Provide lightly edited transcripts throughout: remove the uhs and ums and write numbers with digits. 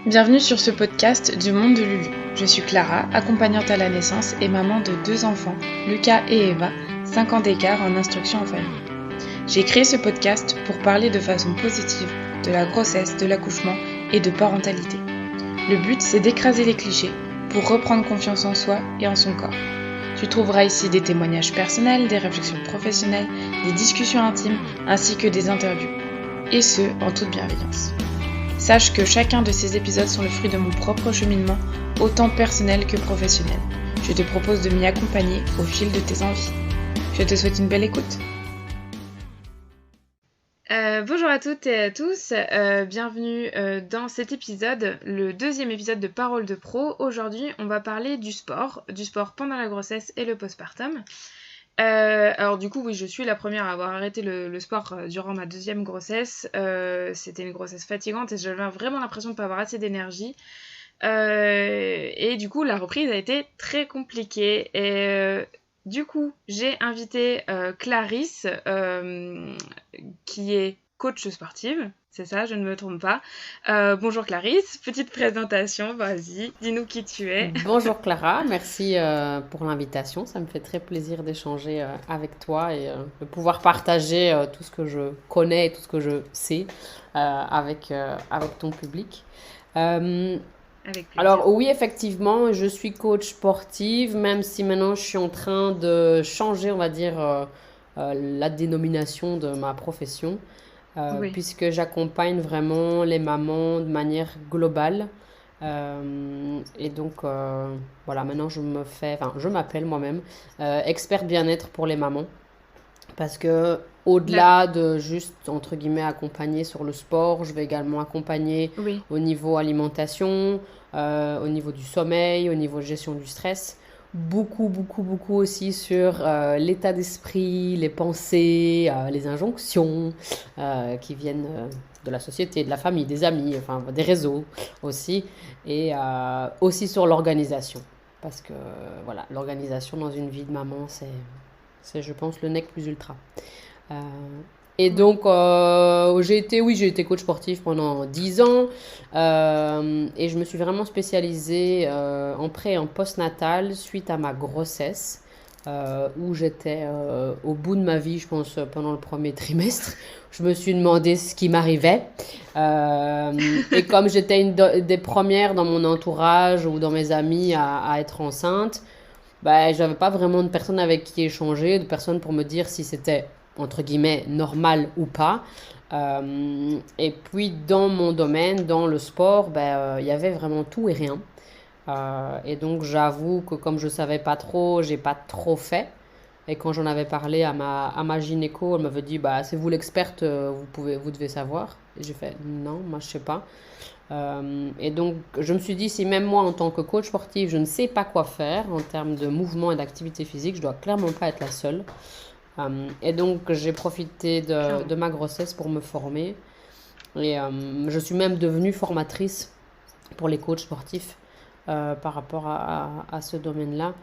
Bienvenue sur ce podcast du monde de Lulu. Je suis Clara, accompagnante à la naissance et maman de 2 enfants, Lucas et Eva, 5 ans d'écart en instruction en famille. J'ai créé ce podcast pour parler de façon positive de la grossesse, de l'accouchement et de parentalité. Le but, c'est d'écraser les clichés pour reprendre confiance en soi et en son corps. Tu trouveras ici des témoignages personnels, des réflexions professionnelles, des discussions intimes ainsi que des interviews. Et ce, en toute bienveillance. Sache que chacun de ces épisodes sont le fruit de mon propre cheminement, autant personnel que professionnel. Je te propose de m'y accompagner au fil de tes envies. Je te souhaite une belle écoute. Bonjour à toutes et à tous, bienvenue dans cet épisode, le 2e épisode de Parole de Pro. Aujourd'hui, on va parler du sport pendant la grossesse et le postpartum. Alors du coup, oui, je suis la première à avoir arrêté le sport durant ma 2e grossesse. C'était une grossesse fatigante et j'avais vraiment l'impression de ne pas avoir assez d'énergie. Et du coup, la reprise a été très compliquée. Et du coup, j'ai invité Clarisse, qui est coach sportive. C'est ça, je ne me trompe pas. Bonjour Clarisse, petite présentation, vas-y, dis-nous qui tu es. Bonjour Clara, merci pour l'invitation. Ça me fait très plaisir d'échanger avec toi et de pouvoir partager tout ce que je connais et tout ce que je sais avec ton public. Avec plaisir. Alors oui, effectivement, je suis coach sportive, même si maintenant je suis en train de changer, on va dire, la dénomination de ma profession. Oui. Puisque j'accompagne vraiment les mamans de manière globale. Et donc, voilà, maintenant je m'appelle moi-même expert bien-être pour les mamans. Parce que au-delà de juste, entre guillemets, accompagner sur le sport, je vais également accompagner Oui. au niveau alimentation, au niveau du sommeil, au niveau de gestion du stress. Beaucoup aussi sur l'état d'esprit, les pensées, les injonctions qui viennent de la société, de la famille, des amis, enfin des réseaux aussi. Et aussi sur l'organisation. Parce que voilà, l'organisation dans une vie de maman, c'est je pense, le nec plus ultra. Euh, et donc, j'ai été coach sportif pendant 10 ans. Et je me suis vraiment spécialisée en pré et en postnatal suite à ma grossesse. Où j'étais au bout de ma vie, je pense, pendant le premier trimestre. Je me suis demandé ce qui m'arrivait. Et comme j'étais une des premières dans mon entourage ou dans mes amis à être enceinte, bah, j'avais pas vraiment de personne avec qui échanger, de personne pour me dire si c'était, entre guillemets, normal ou pas. Et puis, dans mon domaine, dans le sport, il y avait vraiment tout et rien. Et donc, j'avoue que comme je savais pas trop, j'ai pas trop fait. Et quand j'en avais parlé à ma gynéco, elle m'avait dit, bah, c'est vous l'experte, vous devez savoir. Et j'ai fait, non, moi, je sais pas. Et donc, je me suis dit, si même moi, en tant que coach sportif, je ne sais pas quoi faire en termes de mouvement et d'activité physique, je dois clairement pas être la seule. Et donc, j'ai profité de ma grossesse pour me former. Et je suis même devenue formatrice pour les coachs sportifs par rapport à ce domaine-là.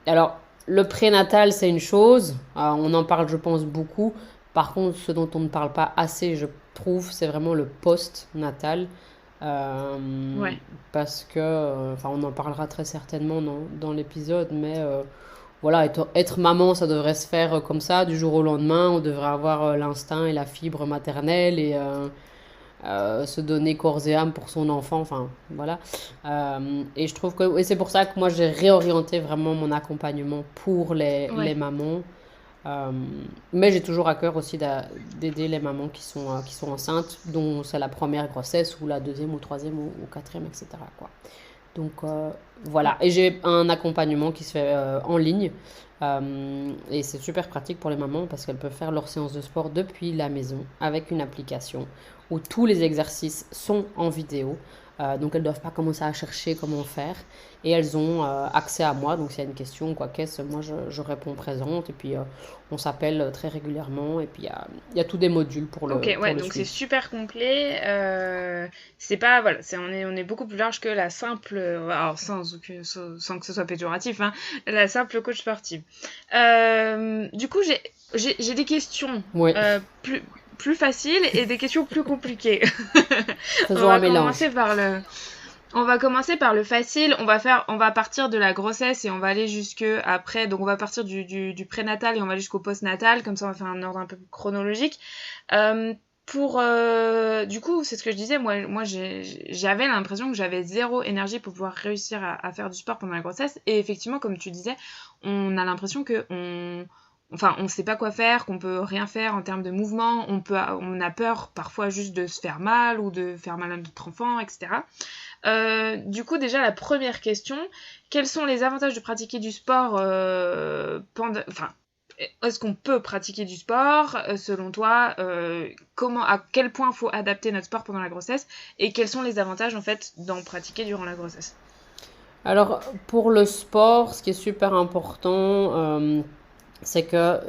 Alors, le prénatal, c'est une chose. On en parle, je pense, beaucoup. Par contre, ce dont on ne parle pas assez, je trouve, c'est vraiment le post-natal. Ouais. Parce que, enfin, on en parlera très certainement dans l'épisode, mais voilà, être maman, ça devrait se faire comme ça, du jour au lendemain. On devrait avoir l'instinct et la fibre maternelle et se donner corps et âme pour son enfant, enfin voilà. Et je trouve que et c'est pour ça que moi j'ai réorienté vraiment mon accompagnement pour les Ouais. mamans. Mais j'ai toujours à cœur aussi d'aider les mamans qui sont enceintes, dont c'est la première grossesse ou la 2e ou 3e ou 4e, etc. Quoi. Donc voilà, et j'ai un accompagnement qui se fait en ligne. Et c'est super pratique pour les mamans parce qu'elles peuvent faire leur séance de sport depuis la maison avec une application où tous les exercices sont en vidéo. Donc elles ne doivent pas commencer à chercher comment faire. Et elles ont accès à moi. Donc s'il y a une question, quoi qu'est-ce, moi je réponds présente. Et puis on s'appelle très régulièrement. Et puis il y a tous des modules pour Ok, pour ouais, le donc c'est suivi. super complet. C'est pas, voilà, on est beaucoup plus large que la simple, alors sans que ce soit péjoratif, hein, la simple coach sportive. Du coup, j'ai des questions Oui. plus plus faciles et des questions plus compliquées. On Faisons un va mélange. commencer par le... On va commencer par le facile. On va partir de la grossesse et on va aller jusque après. Donc on va partir du prénatal et on va jusqu'au postnatal. Comme ça, on va faire un ordre un peu chronologique. Du coup, c'est ce que je disais. J'avais l'impression que j'avais zéro énergie pour pouvoir réussir à faire du sport pendant la grossesse. Et effectivement, comme tu disais, on a l'impression que on sait pas quoi faire, qu'on peut rien faire en termes de mouvement. On a peur parfois juste de se faire mal ou de faire mal à notre enfant, etc. Du coup, déjà, la première question, quels sont les avantages de pratiquer du sport est-ce qu'on peut pratiquer du sport selon toi à quel point faut adapter notre sport pendant la grossesse et quels sont les avantages en fait d'en pratiquer durant la grossesse? Alors, pour le sport, ce qui est super important, c'est que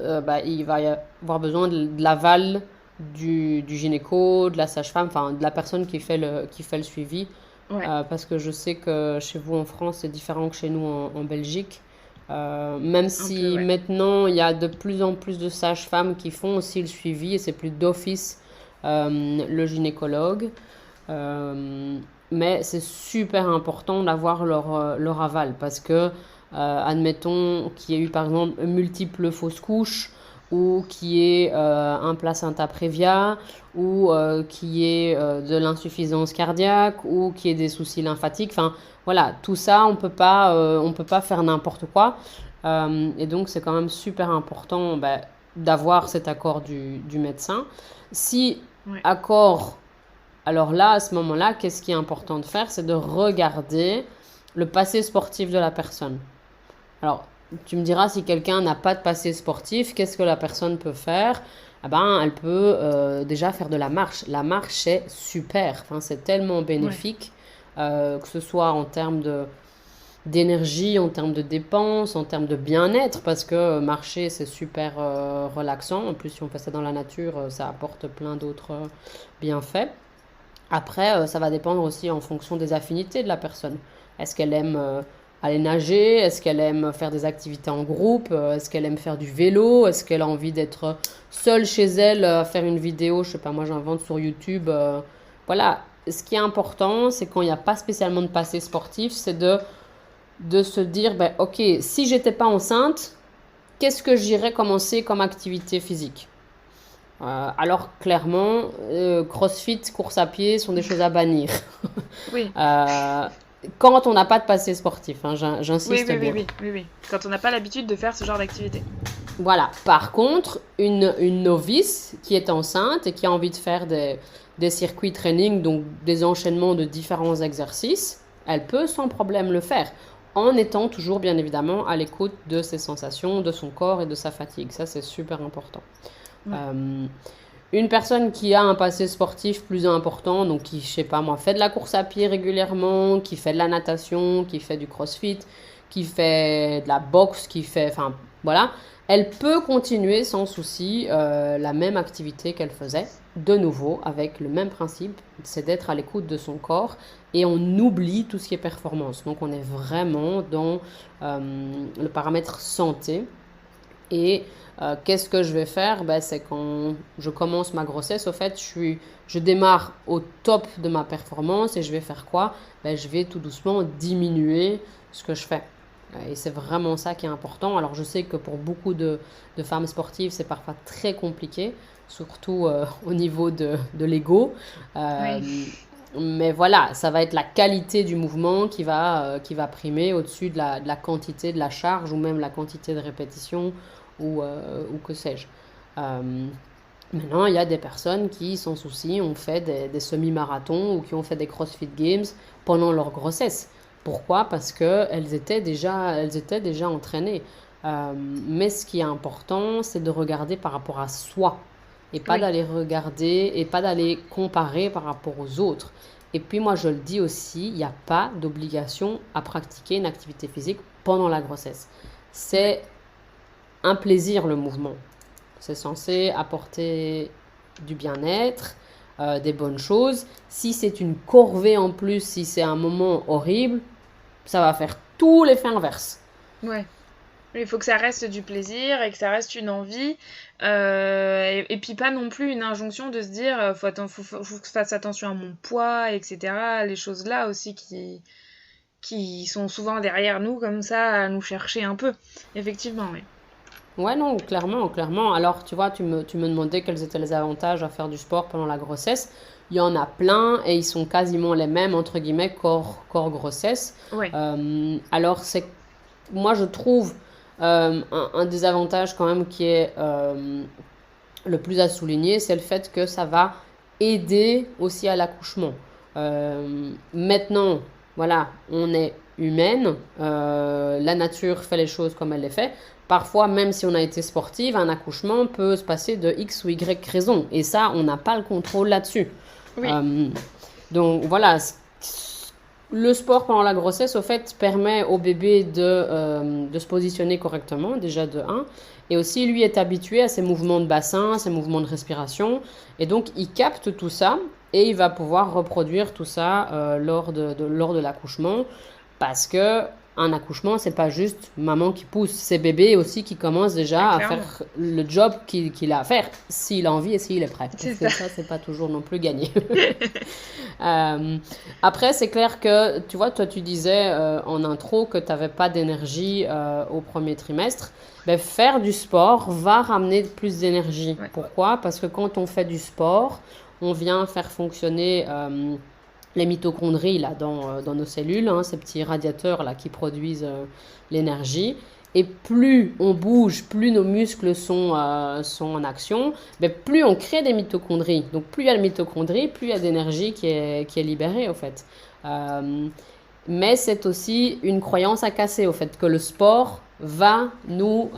il va y avoir besoin de l'aval du gynéco, de la sage-femme, enfin de la personne qui fait le suivi. Ouais, Parce que je sais que chez vous en France, c'est différent que chez nous en Belgique. Même un peu, si ouais. maintenant, il y a de plus en plus de sages-femmes qui font aussi le suivi et c'est plus d'office le gynécologue. Euh, mais c'est super important d'avoir leur aval parce que, admettons qu'il y ait eu par exemple multiples fausses couches ou qu'il y ait un placenta prévia ou qu'il y ait de l'insuffisance cardiaque ou qu'il y ait des soucis lymphatiques. Enfin, voilà, tout ça, on peut pas faire n'importe quoi. Et donc, c'est quand même super important d'avoir cet accord du médecin. Si Ouais, accord, alors là, à ce moment-là, qu'est-ce qui est important de faire? C'est de regarder le passé sportif de la personne. Alors, tu me diras, si quelqu'un n'a pas de passé sportif, qu'est-ce que la personne peut faire? Ah ben, elle peut déjà faire de la marche. La marche, c'est super. Enfin, c'est tellement ouais, bénéfique, que ce soit en termes d'énergie, en termes de dépenses, en termes de bien-être, parce que marcher, c'est super relaxant. En plus, si on fait ça dans la nature, ça apporte plein d'autres bienfaits. Après, ça va dépendre aussi en fonction des affinités de la personne. Est-ce qu'elle aime aller nager? Est-ce qu'elle aime faire des activités en groupe? Est-ce qu'elle aime faire du vélo? Est-ce qu'elle a envie d'être seule chez elle, à faire une vidéo, je sais pas, moi j'invente sur YouTube. Voilà, ce qui est important, c'est quand il n'y a pas spécialement de passé sportif, c'est de se dire, ben, ok, si j'étais pas enceinte, qu'est-ce que j'irais commencer comme activité physique? Alors clairement, CrossFit, course à pied sont des choses à bannir. oui, Euh, Quand on n'a pas de passé sportif, hein, oui, j'insiste oui, oui, bien. oui, oui, oui. Quand on n'a pas l'habitude de faire ce genre d'activité. Voilà. Par contre, une novice qui est enceinte et qui a envie de faire des circuits training, donc des enchaînements de différents exercices, elle peut sans problème le faire, en étant toujours bien évidemment à l'écoute de ses sensations, de son corps et de sa fatigue. Ça, c'est super important. Ouais, Euh, une personne qui a un passé sportif plus important, donc qui, je sais pas moi, fait de la course à pied régulièrement, qui fait de la natation, qui fait du crossfit, qui fait de la boxe, enfin voilà, elle peut continuer sans souci la même activité qu'elle faisait, de nouveau avec le même principe, c'est d'être à l'écoute de son corps et on oublie tout ce qui est performance. Donc on est vraiment dans le paramètre santé et qu'est-ce que je vais faire? Ben, c'est quand je commence ma grossesse, au fait, je démarre au top de ma performance et je vais faire quoi? Ben, je vais tout doucement diminuer ce que je fais. Et c'est vraiment ça qui est important. Alors je sais que pour beaucoup de femmes sportives, c'est parfois très compliqué, surtout au niveau de l'ego. oui, Mais voilà, ça va être la qualité du mouvement qui va primer au-dessus de la quantité de la charge ou même la quantité de répétition ou que sais-je. Euh, Maintenant, il y a des personnes qui, sans souci, ont fait des semi-marathons ou qui ont fait des CrossFit Games pendant leur grossesse. Pourquoi? Parce elles étaient déjà entraînées. Mais ce qui est important, c'est de regarder par rapport à soi et pas oui, d'aller regarder et pas d'aller comparer par rapport aux autres. Et puis moi, je le dis aussi, il n'y a pas d'obligation à pratiquer une activité physique pendant la grossesse. ouais, C'est un plaisir le mouvement. C'est censé apporter du bien-être, des bonnes choses. Si c'est une corvée en plus, si c'est un moment horrible, ça va faire tout l'effet inverse. ouais. Il faut que ça reste du plaisir et que ça reste une envie. Et puis pas non plus une injonction de se dire faut que je fasse attention à mon poids, etc. Les choses là aussi qui sont souvent derrière nous comme ça à nous chercher un peu. Effectivement, oui. Ouais, non, clairement, clairement. Alors, tu vois, tu me demandais quels étaient les avantages à faire du sport pendant la grossesse. Il y en a plein et ils sont quasiment les mêmes, entre guillemets, corps grossesse. Ouais, Alors, moi, je trouve un des avantages quand même qui est le plus à souligner, c'est le fait que ça va aider aussi à l'accouchement. Maintenant, voilà, on est humaine, la nature fait les choses comme elle les fait. Parfois, même si on a été sportive, un accouchement peut se passer de X ou Y raison. Et ça, on n'a pas le contrôle là-dessus. oui, Euh, donc voilà, le sport pendant la grossesse, au fait, permet au bébé de se positionner correctement, déjà de un. Et aussi, lui est habitué à ses mouvements de bassin, ses mouvements de respiration. Et donc, il capte tout ça et il va pouvoir reproduire tout ça lors de l'accouchement. Parce que un accouchement, c'est pas juste maman qui pousse, c'est bébé aussi qui commence déjà à clairement. faire le job qu'il a à faire, s'il a envie et s'il est prêt. C'est Parce ça. que ça, c'est pas toujours non plus gagné. Euh, Après, c'est clair que, tu vois, toi, tu disais en intro que tu n'avais pas d'énergie au premier trimestre. Ben, faire du sport va ramener plus d'énergie. Ouais. Pourquoi? Parce que quand on fait du sport, on vient faire fonctionner les mitochondries là, dans nos cellules, hein, ces petits radiateurs là, qui produisent l'énergie. Et plus on bouge, plus nos muscles sont en action, mais plus on crée des mitochondries. Donc plus il y a de mitochondries, plus il y a d'énergie qui est libérée au fait. Euh, mais c'est aussi une croyance à casser au fait que le sport va nous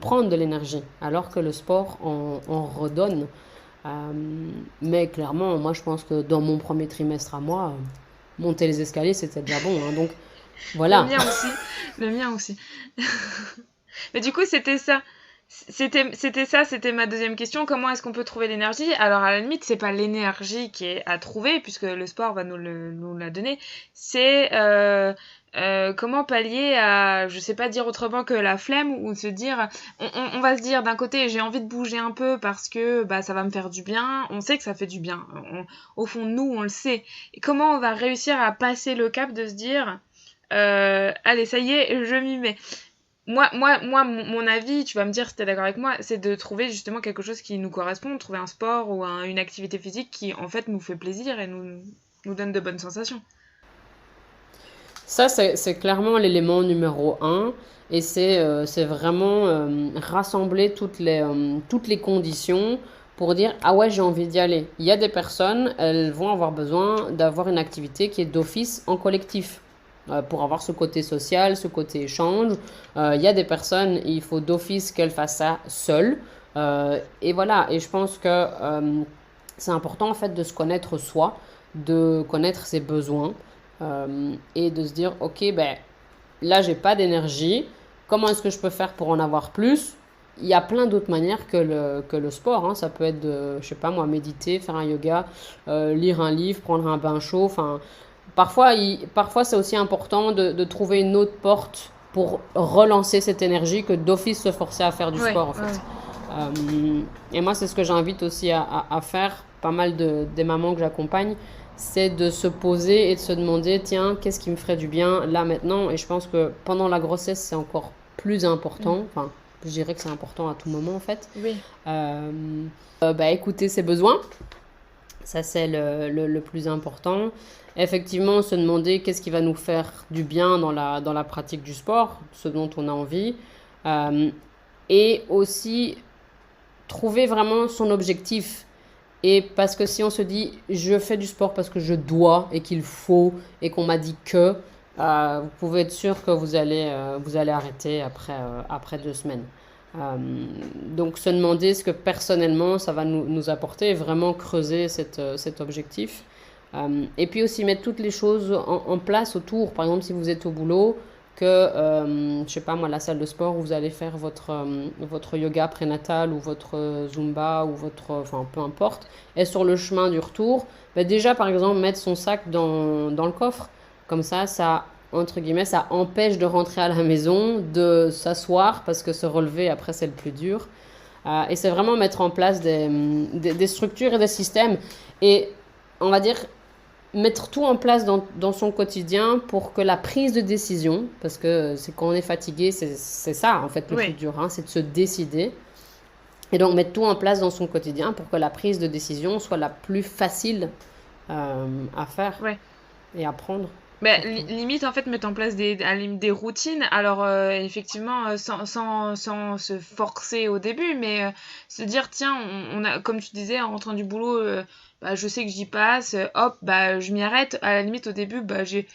prendre de l'énergie, alors que le sport en redonne. Mais clairement, moi je pense que dans mon premier trimestre à moi, monter les escaliers c'était déjà bon, hein. Donc Le voilà. mien aussi. Le mien aussi. Mais du coup, c'était ça. C'était ça, c'était ma deuxième question. Comment est-ce qu'on peut trouver l'énergie? Alors, à la limite, c'est pas l'énergie qui est à trouver, puisque le sport va nous la donner. C'est comment pallier à, je sais pas dire autrement que la flemme, ou se dire, on va se dire d'un côté, j'ai envie de bouger un peu parce que bah ça va me faire du bien. On sait que ça fait du bien. Au fond de nous, on le sait. Et comment on va réussir à passer le cap de se dire, allez, ça y est, je m'y mets. Mon avis, tu vas me dire si t'es d'accord avec moi, c'est de trouver justement quelque chose qui nous correspond, trouver un sport ou une activité physique qui en fait nous fait plaisir et nous donne de bonnes sensations. Ça, c'est clairement l'élément numéro un. Et c'est vraiment rassembler toutes les conditions pour dire, ah ouais, j'ai envie d'y aller. Il y a des personnes, elles vont avoir besoin d'avoir une activité qui est d'office en collectif. Pour avoir ce côté social, ce côté échange. Il y a des personnes, il faut d'office qu'elles fassent ça seules. Et voilà, et je pense que c'est important en fait de se connaître soi, de connaître ses besoins et de se dire, ok, ben là j'ai pas d'énergie, comment est-ce que je peux faire pour en avoir plus? Il y a plein d'autres manières que le sport, hein. Ça peut être de, je sais pas moi, méditer, faire un yoga, lire un livre, prendre un bain chaud. Enfin, parfois c'est aussi important de trouver une autre porte pour relancer cette énergie que d'office se forcer à faire du Ouais, sport en ouais. fait. Et moi c'est ce que j'invite aussi à faire, pas mal des mamans que j'accompagne, c'est de se poser et de se demander, tiens, qu'est-ce qui me ferait du bien là maintenant? Et je pense que pendant la grossesse, c'est encore plus Mm. important. Enfin, je dirais que c'est important à tout moment en fait. Oui. Euh, Bah, écouter ses besoins, ça c'est le plus important. Effectivement, se demander qu'est-ce qui va nous faire du bien dans la pratique du sport, ce dont on a envie. Euh, et aussi trouver vraiment son objectif. Et parce que si on se dit je fais du sport parce que je dois et qu'il faut et qu'on m'a dit que, vous pouvez être sûr que vous allez arrêter après 2 semaines. Euh, donc se demander ce que personnellement ça va nous apporter et vraiment creuser cet objectif. Et puis aussi mettre toutes les choses en place autour. Par exemple, si vous êtes au boulot, que, je sais pas moi, la salle de sport où vous allez faire votre yoga prénatal ou votre zumba ou enfin peu importe, est sur le chemin du retour, bah déjà par exemple mettre son sac dans le coffre. Comme ça entre guillemets, ça empêche de rentrer à la maison, de s'asseoir, parce que se relever, après, c'est le plus dur. Et c'est vraiment mettre en place des structures et des systèmes. Et on va dire, mettre tout en place dans son quotidien pour que la prise de décision, parce que c'est quand on est fatigué, c'est ça, en fait, le plus Oui, dur, hein, c'est de se décider. Et donc, mettre tout en place dans son quotidien pour que la prise de décision soit la plus facile à faire ouais. et à prendre, Bah, surtout. limite, en fait, mettre en place à la limite des routines. Alors, effectivement, sans se forcer au début, mais se dire, tiens, on a, comme tu disais, en rentrant du boulot, bah, je sais que j'y passe, hop, bah, je m'y arrête. À la limite, au début, bah, j'ai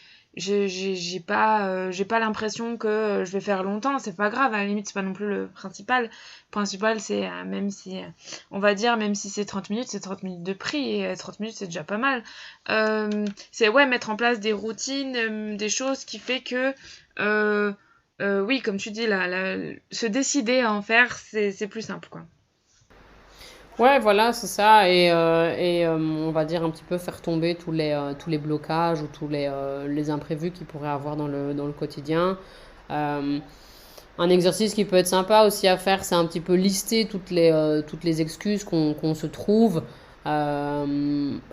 pas l'impression que je vais faire longtemps. C'est pas grave, à la limite, c'est pas non plus le principal. Le principal, c'est, même si, on va dire, même si c'est 30 minutes de prix, et 30 minutes, c'est déjà pas mal. C'est ouais, mettre en place des routines, des choses qui fait que oui, comme tu dis se décider à en faire, c'est plus simple quoi. Ouais, voilà, c'est ça. Et on va dire un petit peu faire tomber tous les blocages ou les imprévus qu'il pourrait avoir dans le quotidien. Euh, un exercice qui peut être sympa aussi à faire, c'est un petit peu lister toutes les excuses qu'on se trouve.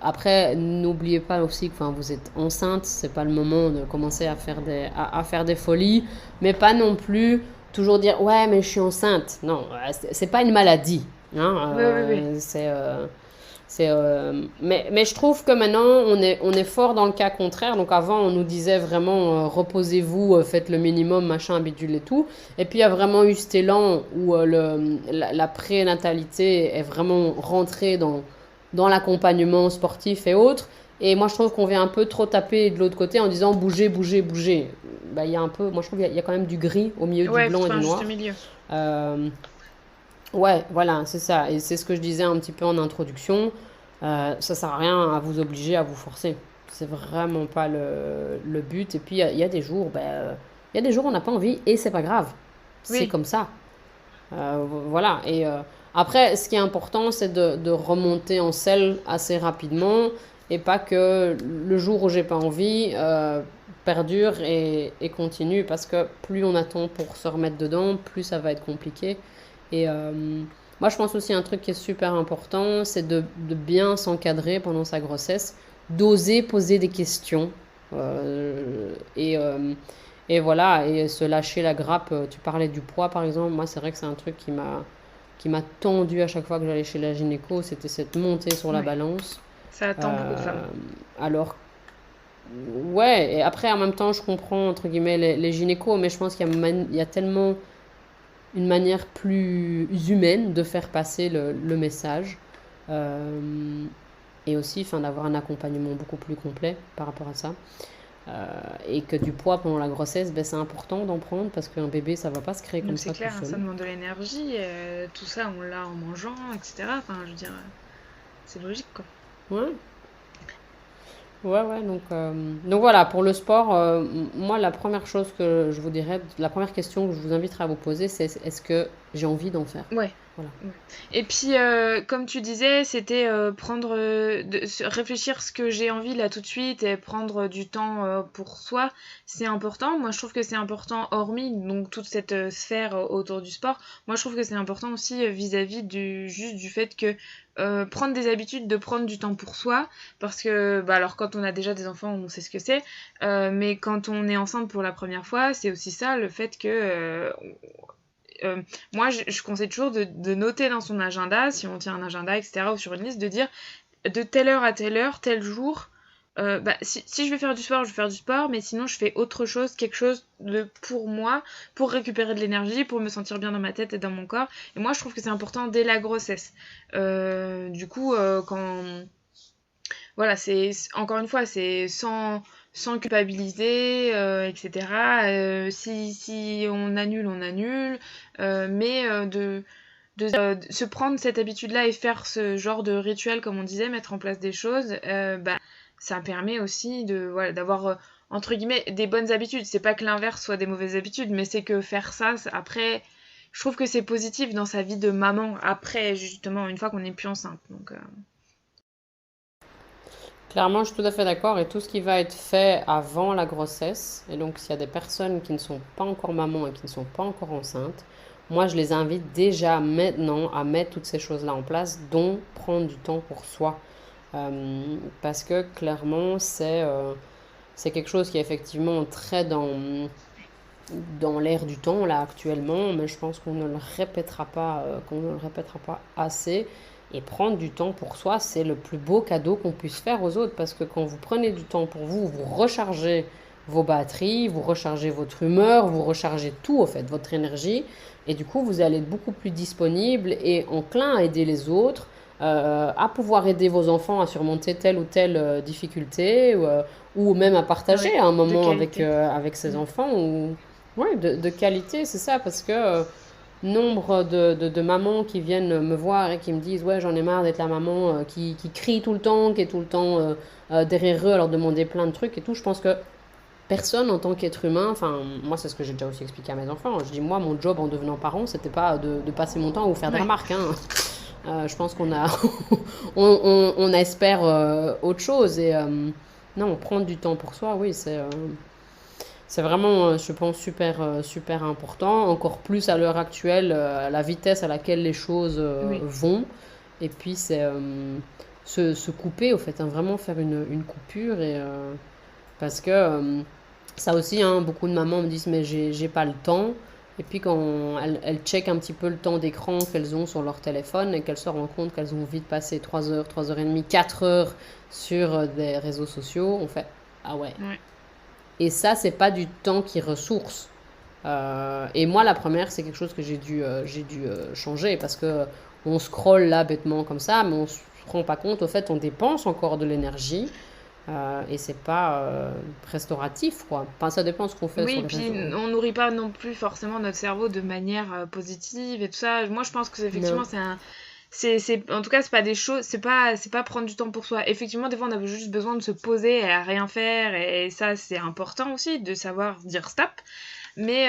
Après, n'oubliez pas aussi que enfin, vous êtes enceinte, c'est pas le moment de commencer à faire des folies, mais pas non plus toujours dire ouais, mais je suis enceinte. Non, c'est pas une maladie. Hein, Oui, oui, oui. mais je trouve que maintenant, on est fort dans le cas contraire. Donc avant, on nous disait vraiment reposez-vous, faites le minimum, machin, bidule et tout. Et puis il y a vraiment eu cet élan où la prénatalité est vraiment rentrée dans l'accompagnement sportif et autres. Et moi, je trouve qu'on vient un peu trop taper de l'autre côté en disant bougez, bougez, bougez. Bah, il y a un peu, moi, je trouve qu'il y a quand même du gris au milieu du Ouais, faut blanc et trouver du un juste noir. milieu. Euh, Ouais, voilà, c'est ça. Et c'est ce que je disais un petit peu en introduction. Ça sert à rien à vous obliger, à vous forcer. C'est vraiment pas le but. Et puis, il y a des jours, il y a des jours où on n'a pas envie et c'est pas grave. C'est Oui, comme ça. Voilà. Et après, ce qui est important, c'est de remonter en selle assez rapidement et pas que le jour où j'ai pas envie perdure et continue parce que plus on attend pour se remettre dedans, plus ça va être compliqué. Et moi, je pense aussi un truc qui est super important, c'est de bien s'encadrer pendant sa grossesse, d'oser poser des questions. Euh, et, euh, et voilà, et se lâcher la grappe. Tu parlais du poids, par exemple. Moi, c'est vrai que c'est un truc qui m'a tendu à chaque fois que j'allais chez la gynéco. C'était cette montée sur la ouais. balance. Ça attend beaucoup de femmes. Euh, alors, ouais, et après, en même temps, je comprends, entre guillemets, les gynécos, mais je pense il y a tellement une manière plus humaine de faire passer le message. Euh, et aussi, enfin, d'avoir un accompagnement beaucoup plus complet par rapport à ça. Et que du poids pendant la grossesse, ben, c'est important d'en prendre parce qu'un bébé, ça va pas se créer Donc comme c'est ça tout clair, hein, ça seul. demande de l'énergie, tout ça on l'a en mangeant, etc. Enfin, je veux dire, c'est logique quoi. Ouais, ouais, donc voilà, pour le sport, moi, la première chose que je vous dirais, la première question que je vous inviterai à vous poser, c'est est-ce que j'ai envie d'en faire? Ouais. Voilà. Ouais. Et puis, comme tu disais, c'était prendre, réfléchir ce que j'ai envie là tout de suite et prendre du temps pour soi, c'est important. Moi, je trouve que c'est important, hormis donc toute cette sphère autour du sport. Moi, je trouve que c'est important aussi vis-à-vis juste du fait que prendre des habitudes, de prendre du temps pour soi, parce que, bah, alors quand on a déjà des enfants, on sait ce que c'est, mais quand on est enceinte pour la première fois, c'est aussi ça, le fait que euh, moi, je conseille toujours de noter dans son agenda, si on tient un agenda, etc., ou sur une liste, de dire de telle heure à telle heure, tel jour, bah, si je vais faire du sport, je vais faire du sport, mais sinon je fais autre chose, quelque chose de pour moi, pour récupérer de l'énergie, pour me sentir bien dans ma tête et dans mon corps. Et moi, je trouve que c'est important dès la grossesse. Du coup, quand voilà, c'est encore une fois, c'est sans culpabiliser, etc. Si on annule, on annule, mais de se prendre cette habitude-là et faire ce genre de rituel, comme on disait, mettre en place des choses, bah, ça permet aussi de voilà, d'avoir entre guillemets des bonnes habitudes. C'est pas que l'inverse soit des mauvaises habitudes, mais c'est que faire ça, après, je trouve que c'est positif dans sa vie de maman après justement une fois qu'on n'est plus enceinte. Donc Clairement, je suis tout à fait d'accord. Et tout ce qui va être fait avant la grossesse, et donc s'il y a des personnes qui ne sont pas encore maman et qui ne sont pas encore enceintes, moi je les invite déjà maintenant à mettre toutes ces choses-là en place, dont prendre du temps pour soi. Parce que clairement, c'est quelque chose qui est effectivement très dans l'air du temps là actuellement, mais je pense qu'on ne le répétera pas assez. Et prendre du temps pour soi, c'est le plus beau cadeau qu'on puisse faire aux autres, parce que quand vous prenez du temps pour vous, vous rechargez vos batteries, vous rechargez votre humeur, vous rechargez tout en fait, votre énergie, et du coup vous allez être beaucoup plus disponible et enclin à aider les autres, à pouvoir aider vos enfants à surmonter telle ou telle difficulté, ou même à partager Ouais, un de moment qualité. avec ses Mm. enfants, ou ouais, de qualité, c'est ça, parce que nombre de mamans qui viennent me voir et qui me disent ouais, j'en ai marre d'être la maman qui crie tout le temps, qui est tout le temps derrière eux à leur demander plein de trucs et tout. Je pense que personne en tant qu'être humain, enfin moi c'est ce que j'ai déjà aussi expliqué à mes enfants, je dis moi mon job en devenant parent c'était pas de passer mon temps à vous faire des Ouais. remarques, hein. Je pense qu'on a on espère autre chose, et non, prendre du temps pour soi, oui, c'est vraiment, je pense, super important, encore plus à l'heure actuelle, à la vitesse à laquelle les choses Oui. vont. Et puis, c'est se couper, au fait, hein, vraiment faire une coupure. Parce que ça aussi, hein, beaucoup de mamans me disent, mais j'ai pas le temps. Et puis, quand elles checkent un petit peu le temps d'écran qu'elles ont sur leur téléphone et qu'elles se rendent compte qu'elles ont vite passé 3 heures, 3 heures et demie, 4 heures sur des réseaux sociaux, on fait, ah ouais. Ouais. Et ça, c'est pas du temps qui ressource. Et moi, la première, c'est quelque chose que j'ai dû changer, parce que on scrolle là bêtement comme ça, mais on se rend pas compte. Au fait, on dépense encore de l'énergie, et c'est pas restauratif, quoi. Enfin, ça dépend de ce qu'on fait Oui, sur et les puis réseaux. on nourrit pas non plus forcément notre cerveau de manière positive et tout ça. Moi, je pense que effectivement, Non, en tout cas, c'est pas des choses, c'est pas prendre du temps pour soi. Effectivement, des fois, on a juste besoin de se poser et à rien faire, et ça, c'est important aussi de savoir dire stop. Mais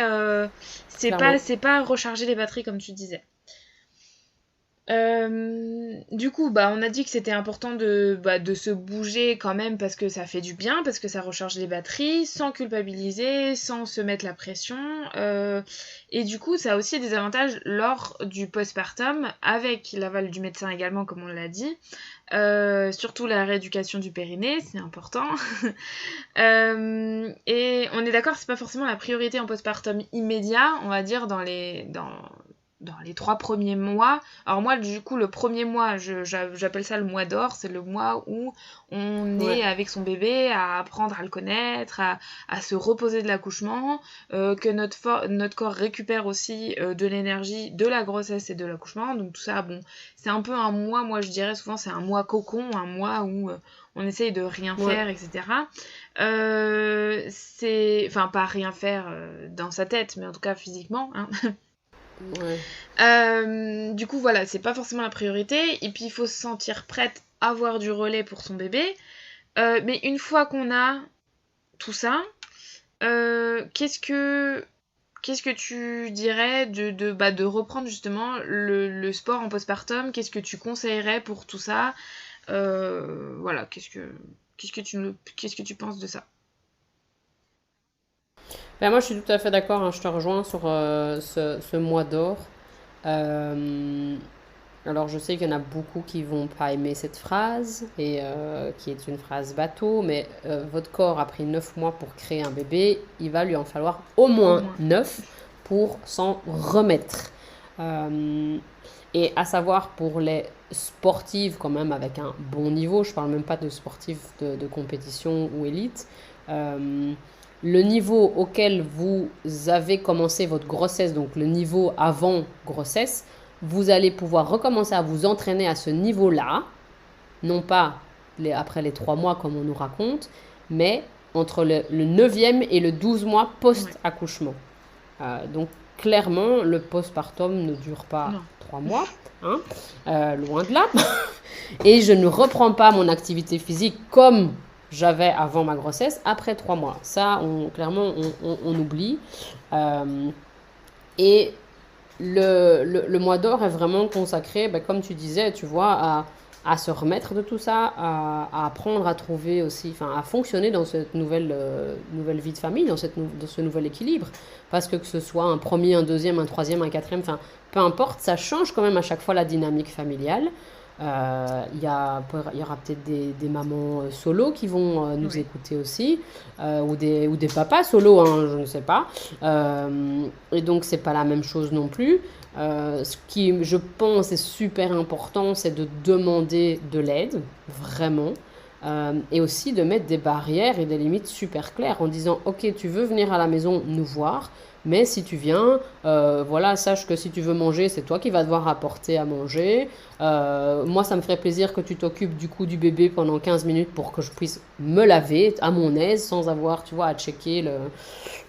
clairement. c'est pas recharger les batteries comme tu disais. Du coup, bah, on a dit que c'était important de se bouger quand même parce que ça fait du bien, parce que ça recharge les batteries, sans culpabiliser, sans se mettre la pression. Et du coup, ça a aussi des avantages lors du postpartum, avec l'aval du médecin également, comme on l'a dit. Surtout la rééducation du périnée, c'est important. Et on est d'accord, c'est pas forcément la priorité en postpartum immédiat, on va dire dans les 3 premiers mois. Alors moi, du coup, le premier mois, j'appelle ça le mois d'or, c'est le mois où on Ouais. est avec son bébé, à apprendre à le connaître, à se reposer de l'accouchement, que notre corps récupère aussi de l'énergie de la grossesse et de l'accouchement. Donc tout ça, bon, c'est un peu un mois, moi je dirais souvent c'est un mois cocon, un mois où on essaye de rien Ouais. faire, etc. Enfin, pas rien faire dans sa tête, mais en tout cas physiquement, hein. Ouais. Du coup, voilà, c'est pas forcément la priorité. Et puis, il faut se sentir prête à avoir du relais pour son bébé. Mais une fois qu'on a tout ça, qu'est-ce que tu dirais de reprendre justement le sport en postpartum? Qu'est-ce que tu conseillerais pour tout ça? Voilà, qu'est-ce que tu penses de ça? Ben, moi, je suis tout à fait d'accord, hein, je te rejoins sur ce mois d'or. Euh, Alors je sais qu'il y en a beaucoup qui vont pas aimer cette phrase, et qui est une phrase bateau, mais votre corps a pris 9 mois pour créer un bébé, il va lui en falloir au Au moins moins. 9 pour s'en remettre. Euh, et à savoir pour les sportives quand même avec un bon niveau, je parle même pas de sportifs de compétition ou élite, euh, le niveau auquel vous avez commencé votre grossesse, donc le niveau avant grossesse, vous allez pouvoir recommencer à vous entraîner à ce niveau-là, non pas après les 3 mois comme on nous raconte, mais entre le 9e et le 12 mois Ouais. post-accouchement. Donc clairement, le postpartum ne dure pas Non. 3 mois, hein, loin de là. Et je ne reprends pas mon activité physique comme j'avais avant ma grossesse après 3 mois. Ça, clairement, on oublie. Euh, et le mois d'or est vraiment consacré, ben, comme tu disais, tu vois, à se remettre de tout ça, à apprendre à trouver aussi, enfin, à fonctionner dans cette nouvelle vie de famille, dans ce nouvel équilibre. Parce que ce soit un premier, un deuxième, un troisième, un quatrième, enfin, peu importe, ça change quand même à chaque fois la dynamique familiale. Il y aura peut-être des mamans solo qui vont nous Oui. écouter aussi, ou des papas solo, hein, je ne sais pas. Et donc, c'est pas la même chose non plus. Ce qui, je pense, est super important, c'est de demander de l'aide, vraiment. Et aussi de mettre des barrières et des limites super claires en disant, OK, tu veux venir à la maison nous voir, mais si tu viens, voilà, sache que si tu veux manger, c'est toi qui vas devoir apporter à manger. Moi, ça me ferait plaisir que tu t'occupes du coup du bébé pendant 15 minutes pour que je puisse me laver à mon aise sans avoir, tu vois, à checker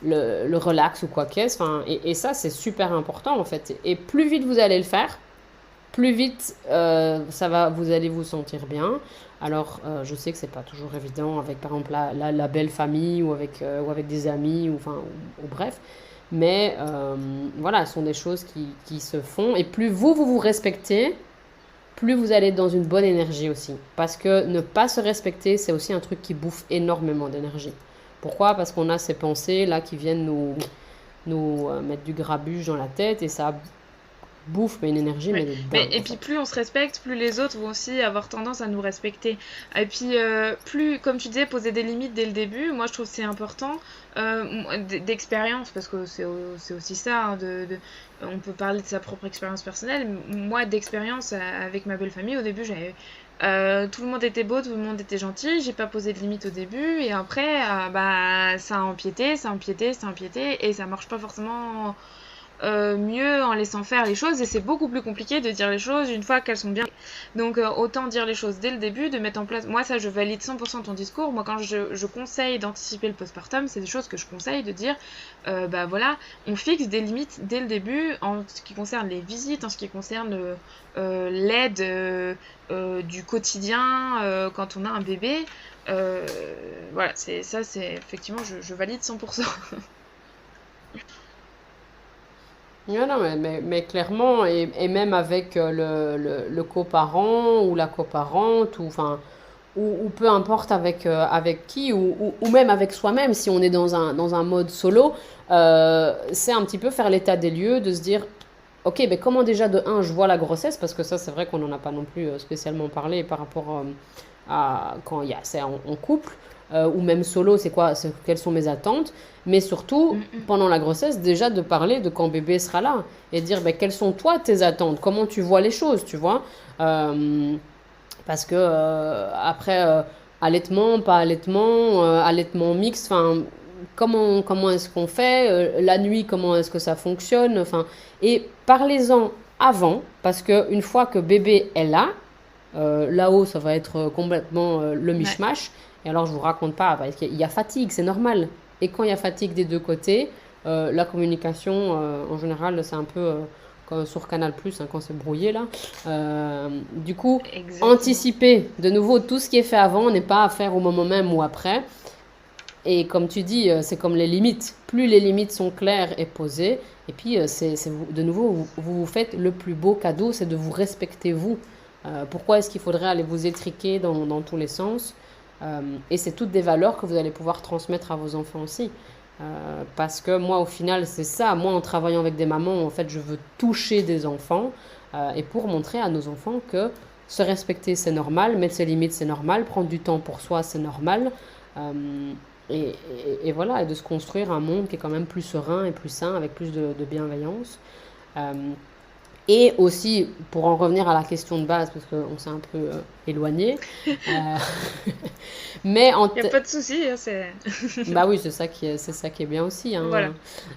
le relax ou quoi qu'est-ce. Enfin, et ça, c'est super important en fait. Et plus vite vous allez le faire, plus vite vous allez vous sentir bien. Alors, je sais que c'est pas toujours évident avec, par exemple, la belle famille ou avec des amis, ou bref. Mais voilà, ce sont des choses qui se font. Et plus vous vous respectez, plus vous allez être dans une bonne énergie aussi. Parce que ne pas se respecter, c'est aussi un truc qui bouffe énormément d'énergie. Pourquoi? Parce qu'on a ces pensées là qui viennent nous mettre du grabuge dans la tête et ça bouffe mais une énergie mais Ouais. de Mais, dingue et en puis fait. plus on se respecte, plus les autres vont aussi avoir tendance à nous respecter. Et puis plus, comme tu disais, poser des limites dès le début, moi je trouve que c'est important d'expérience, parce que c'est aussi ça, hein, on peut parler de sa propre expérience personnelle. Moi d'expérience avec ma belle famille, au début tout le monde était beau, tout le monde était gentil, j'ai pas posé de limites au début, et après, bah, ça a empiété, ça a empiété, ça a empiété, et ça marche pas forcément mieux en laissant faire les choses, et c'est beaucoup plus compliqué de dire les choses une fois qu'elles sont bien. Donc autant dire les choses dès le début, de mettre en place. Moi ça je valide 100% ton discours. Moi quand je conseille d'anticiper le postpartum, c'est des choses que je conseille de dire. Bah voilà, on fixe des limites dès le début en ce qui concerne les visites, en ce qui concerne l'aide du quotidien quand on a un bébé. Euh, voilà, c'est effectivement je valide 100%. Non, non, mais clairement, et même avec le coparent ou la coparente, ou peu importe avec qui, ou même avec soi-même, si on est dans un mode solo, c'est un petit peu faire l'état des lieux, de se dire, ok, mais comment déjà de un, je vois la grossesse, parce que ça, c'est vrai qu'on n'en a pas non plus spécialement parlé par rapport à quand c'est en couple, ou même solo, quelles sont mes attentes, mais surtout, pendant la grossesse, déjà de parler de quand bébé sera là, et dire, ben, quelles sont toi tes attentes, comment tu vois les choses, tu vois. Euh, Parce que après, allaitement, pas allaitement, allaitement mixte, enfin, comment est-ce qu'on fait, la nuit, comment est-ce que ça fonctionne, enfin, et parlez-en avant, parce que une fois que bébé est là, là-haut, ça va être complètement le Ouais. mishmash. Et alors, je vous raconte pas, parce qu'il y a fatigue, c'est normal. Et quand il y a fatigue des deux côtés, la communication, en général, c'est un peu comme sur Canal+, hein, quand c'est brouillé là. Du coup, Exactement. anticiper, de nouveau, tout ce qui est fait avant n'est pas à faire au moment même ou après. Et comme tu dis, c'est comme les limites. Plus les limites sont claires et posées, et puis de nouveau, vous faites le plus beau cadeau, c'est de vous respecter vous. Pourquoi est-ce qu'il faudrait aller vous étriquer dans tous les sens? Et c'est toutes des valeurs que vous allez pouvoir transmettre à vos enfants aussi. Parce que moi, au final, c'est ça. Moi, en travaillant avec des mamans, en fait, je veux toucher des enfants et pour montrer à nos enfants que se respecter, c'est normal, mettre ses limites, c'est normal, prendre du temps pour soi, c'est normal. Euh, et voilà, et de se construire un monde qui est quand même plus serein et plus sain, avec plus de bienveillance. Euh, et aussi, pour en revenir à la question de base, parce qu'on s'est un peu éloigné, euh, mais Il n'y a pas de souci, hein, c'est... bah oui, c'est ça qui est bien aussi, Voilà.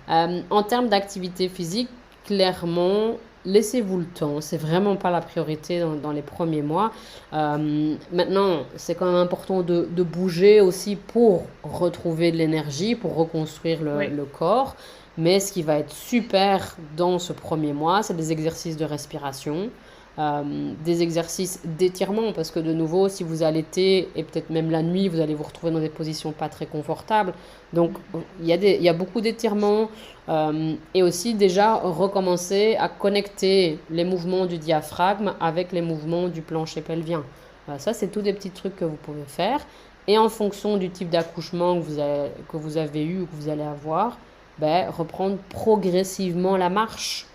hein. En termes d'activité physique, clairement, laissez-vous le temps. C'est vraiment pas la priorité dans les premiers mois. Maintenant, c'est quand même important de bouger aussi pour retrouver de l'énergie, pour reconstruire Oui. le corps. Mais ce qui va être super dans ce premier mois, c'est des exercices de respiration. des exercices d'étirement, parce que de nouveau, si vous allaitez, et peut-être même la nuit, vous allez vous retrouver dans des positions pas très confortables. Donc, il y a beaucoup d'étirements, et aussi déjà recommencer à connecter les mouvements du diaphragme avec les mouvements du plancher pelvien. Ça, c'est tous des petits trucs que vous pouvez faire. Et en fonction du type d'accouchement que vous avez eu ou que vous allez avoir, ben, reprendre progressivement la marche.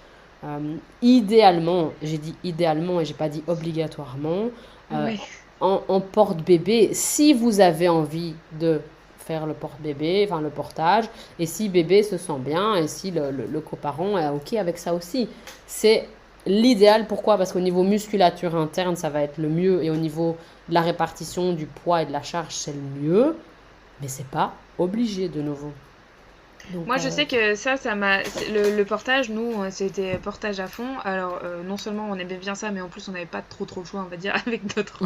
Idéalement, j'ai dit idéalement et j'ai pas dit obligatoirement, euh, Ouais. en porte-bébé, si vous avez envie de faire le porte-bébé, enfin le portage, et si bébé se sent bien, et si le coparent est OK avec ça aussi. C'est l'idéal, pourquoi? Parce qu'au niveau musculature interne, ça va être le mieux, et au niveau de la répartition du poids et de la charge, c'est le mieux, mais c'est pas obligé de nouveau. Donc, Moi, je sais que ça m'a. Le portage, nous, c'était portage à fond. Alors, non seulement on aimait bien ça, mais en plus, on n'avait pas trop le choix, on va dire, avec notre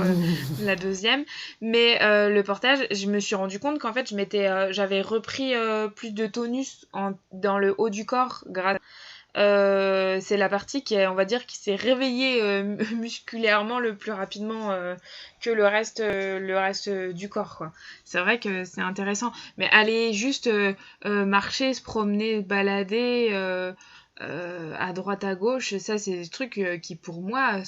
la deuxième. Mais le portage, je me suis rendu compte qu'en fait, j'avais repris plus de tonus dans le haut du corps grâce. C'est la partie on va dire, qui s'est réveillée musculairement le plus rapidement que le reste du corps, quoi. C'est vrai que c'est intéressant. Mais aller juste marcher, se promener, se balader à droite, à gauche, ça, c'est des trucs qui, pour moi,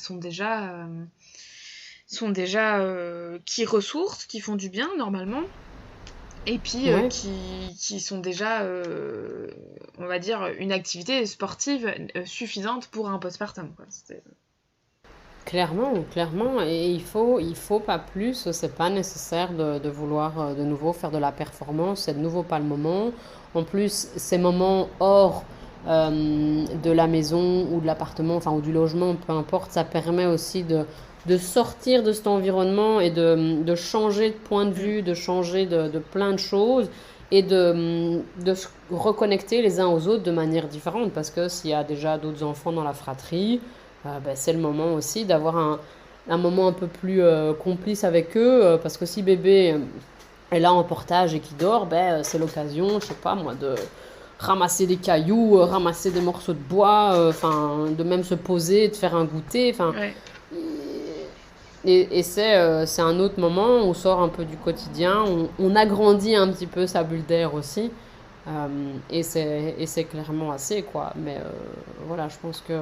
qui ressourcent, qui font du bien, normalement. Et puis ouais. qui sont déjà, on va dire, une activité sportive suffisante pour un postpartum, quoi. Clairement, clairement, et il faut pas plus, c'est pas nécessaire de vouloir de nouveau faire de la performance, c'est de nouveau pas le moment. En plus, ces moments hors de la maison ou de l'appartement, enfin, ou du logement, peu importe, ça permet aussi de sortir de cet environnement et de changer de point de Mm. vue, de changer de plein de choses et de se reconnecter les uns aux autres de manière différente, parce que s'il y a déjà d'autres enfants dans la fratrie, ben, c'est le moment aussi d'avoir un moment un peu plus complice avec eux, parce que si bébé est là en portage et qui dort, ben, c'est l'occasion, je sais pas moi, de ramasser des cailloux, ramasser des morceaux de bois, enfin, de même se poser, de faire un goûter, enfin, Ouais. et c'est un autre moment, on sort un peu du quotidien, on agrandit un petit peu sa bulle d'air aussi, et c'est clairement assez, quoi. Mais voilà, je pense que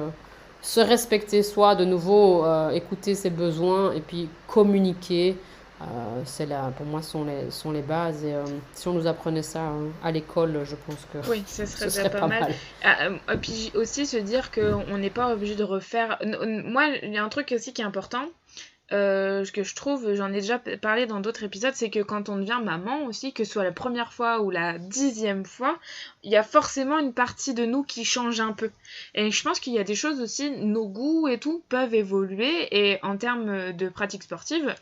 se respecter soi, de nouveau, écouter ses besoins et puis communiquer, pour moi, sont les bases. Et si on nous apprenait ça à l'école, je pense que Oui, ce serait ce déjà serait pas pas mal. mal. Et puis aussi se dire qu'on n'est pas obligé de refaire. Moi, il y a un truc aussi qui est important. Ce que je trouve, j'en ai déjà parlé dans d'autres épisodes, c'est que quand on devient maman aussi, que ce soit la première fois ou la 10e fois, il y a forcément une partie de nous qui change un peu. Et je pense qu'il y a des choses aussi, nos goûts et tout peuvent évoluer, et en termes de pratique sportive,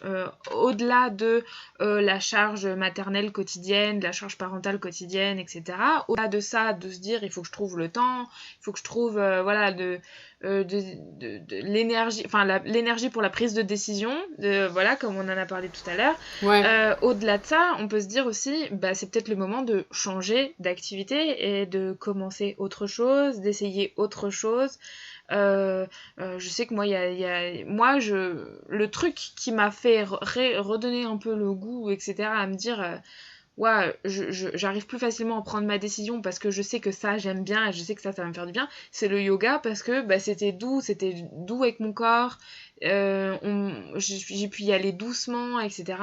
au-delà de la charge maternelle quotidienne, de la charge parentale quotidienne, etc., au-delà de ça, de se dire, il faut que je trouve le temps, il faut que je trouve, voilà, de l'énergie, enfin l'énergie pour la prise de décision, voilà, comme on en a parlé tout à l'heure. Ouais, Au-delà de ça, on peut se dire aussi, bah, c'est peut-être le moment de changer d'activité et de commencer autre chose, d'essayer autre chose. Je sais que moi, le truc qui m'a fait redonner un peu le goût, etc., à me dire, ouais, j'arrive plus facilement à prendre ma décision parce que je sais que ça, j'aime bien et je sais que ça va me faire du bien. C'est le yoga parce que bah, c'était doux avec mon corps. J'ai pu y aller doucement, etc.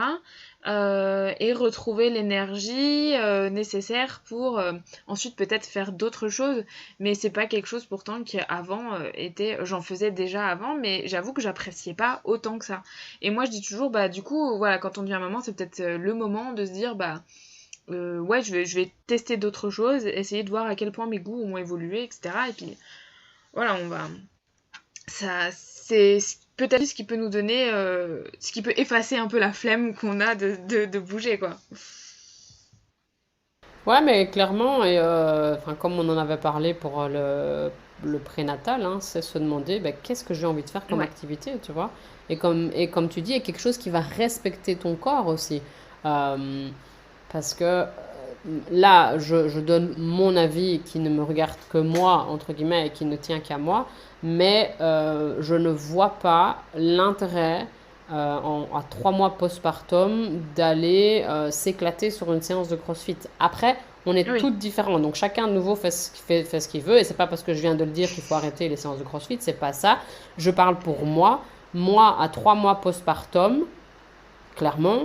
Et retrouver l'énergie nécessaire pour ensuite peut-être faire d'autres choses. Mais c'est pas quelque chose pourtant qui avant j'en faisais déjà avant, mais j'avoue que j'appréciais pas autant que ça. Et moi je dis toujours, bah du coup, voilà, quand on devient maman, c'est peut-être le moment de se dire, bah ouais, je vais tester d'autres choses, essayer de voir à quel point mes goûts ont évolué, etc. Et puis voilà, c'est peut-être ce qui peut nous donner, ce qui peut effacer un peu la flemme qu'on a de bouger, quoi. ouais, mais clairement, et enfin, comme on en avait parlé pour le prénatal, hein, c'est se demander ben, qu'est-ce que j'ai envie de faire comme Ouais. activité, tu vois. Et comme tu dis, il y a quelque chose qui va respecter ton corps aussi. Euh, Parce que là, je donne mon avis qui ne me regarde que moi, entre guillemets, et qui ne tient qu'à moi, mais je ne vois pas l'intérêt à 3 mois postpartum d'aller s'éclater sur une séance de CrossFit. Après, on est Oui, toutes différentes, donc chacun de nouveau fait ce qu'il veut, et c'est pas parce que je viens de le dire qu'il faut arrêter les séances de CrossFit, c'est pas ça. Je parle pour moi. Moi, à 3 mois postpartum, clairement,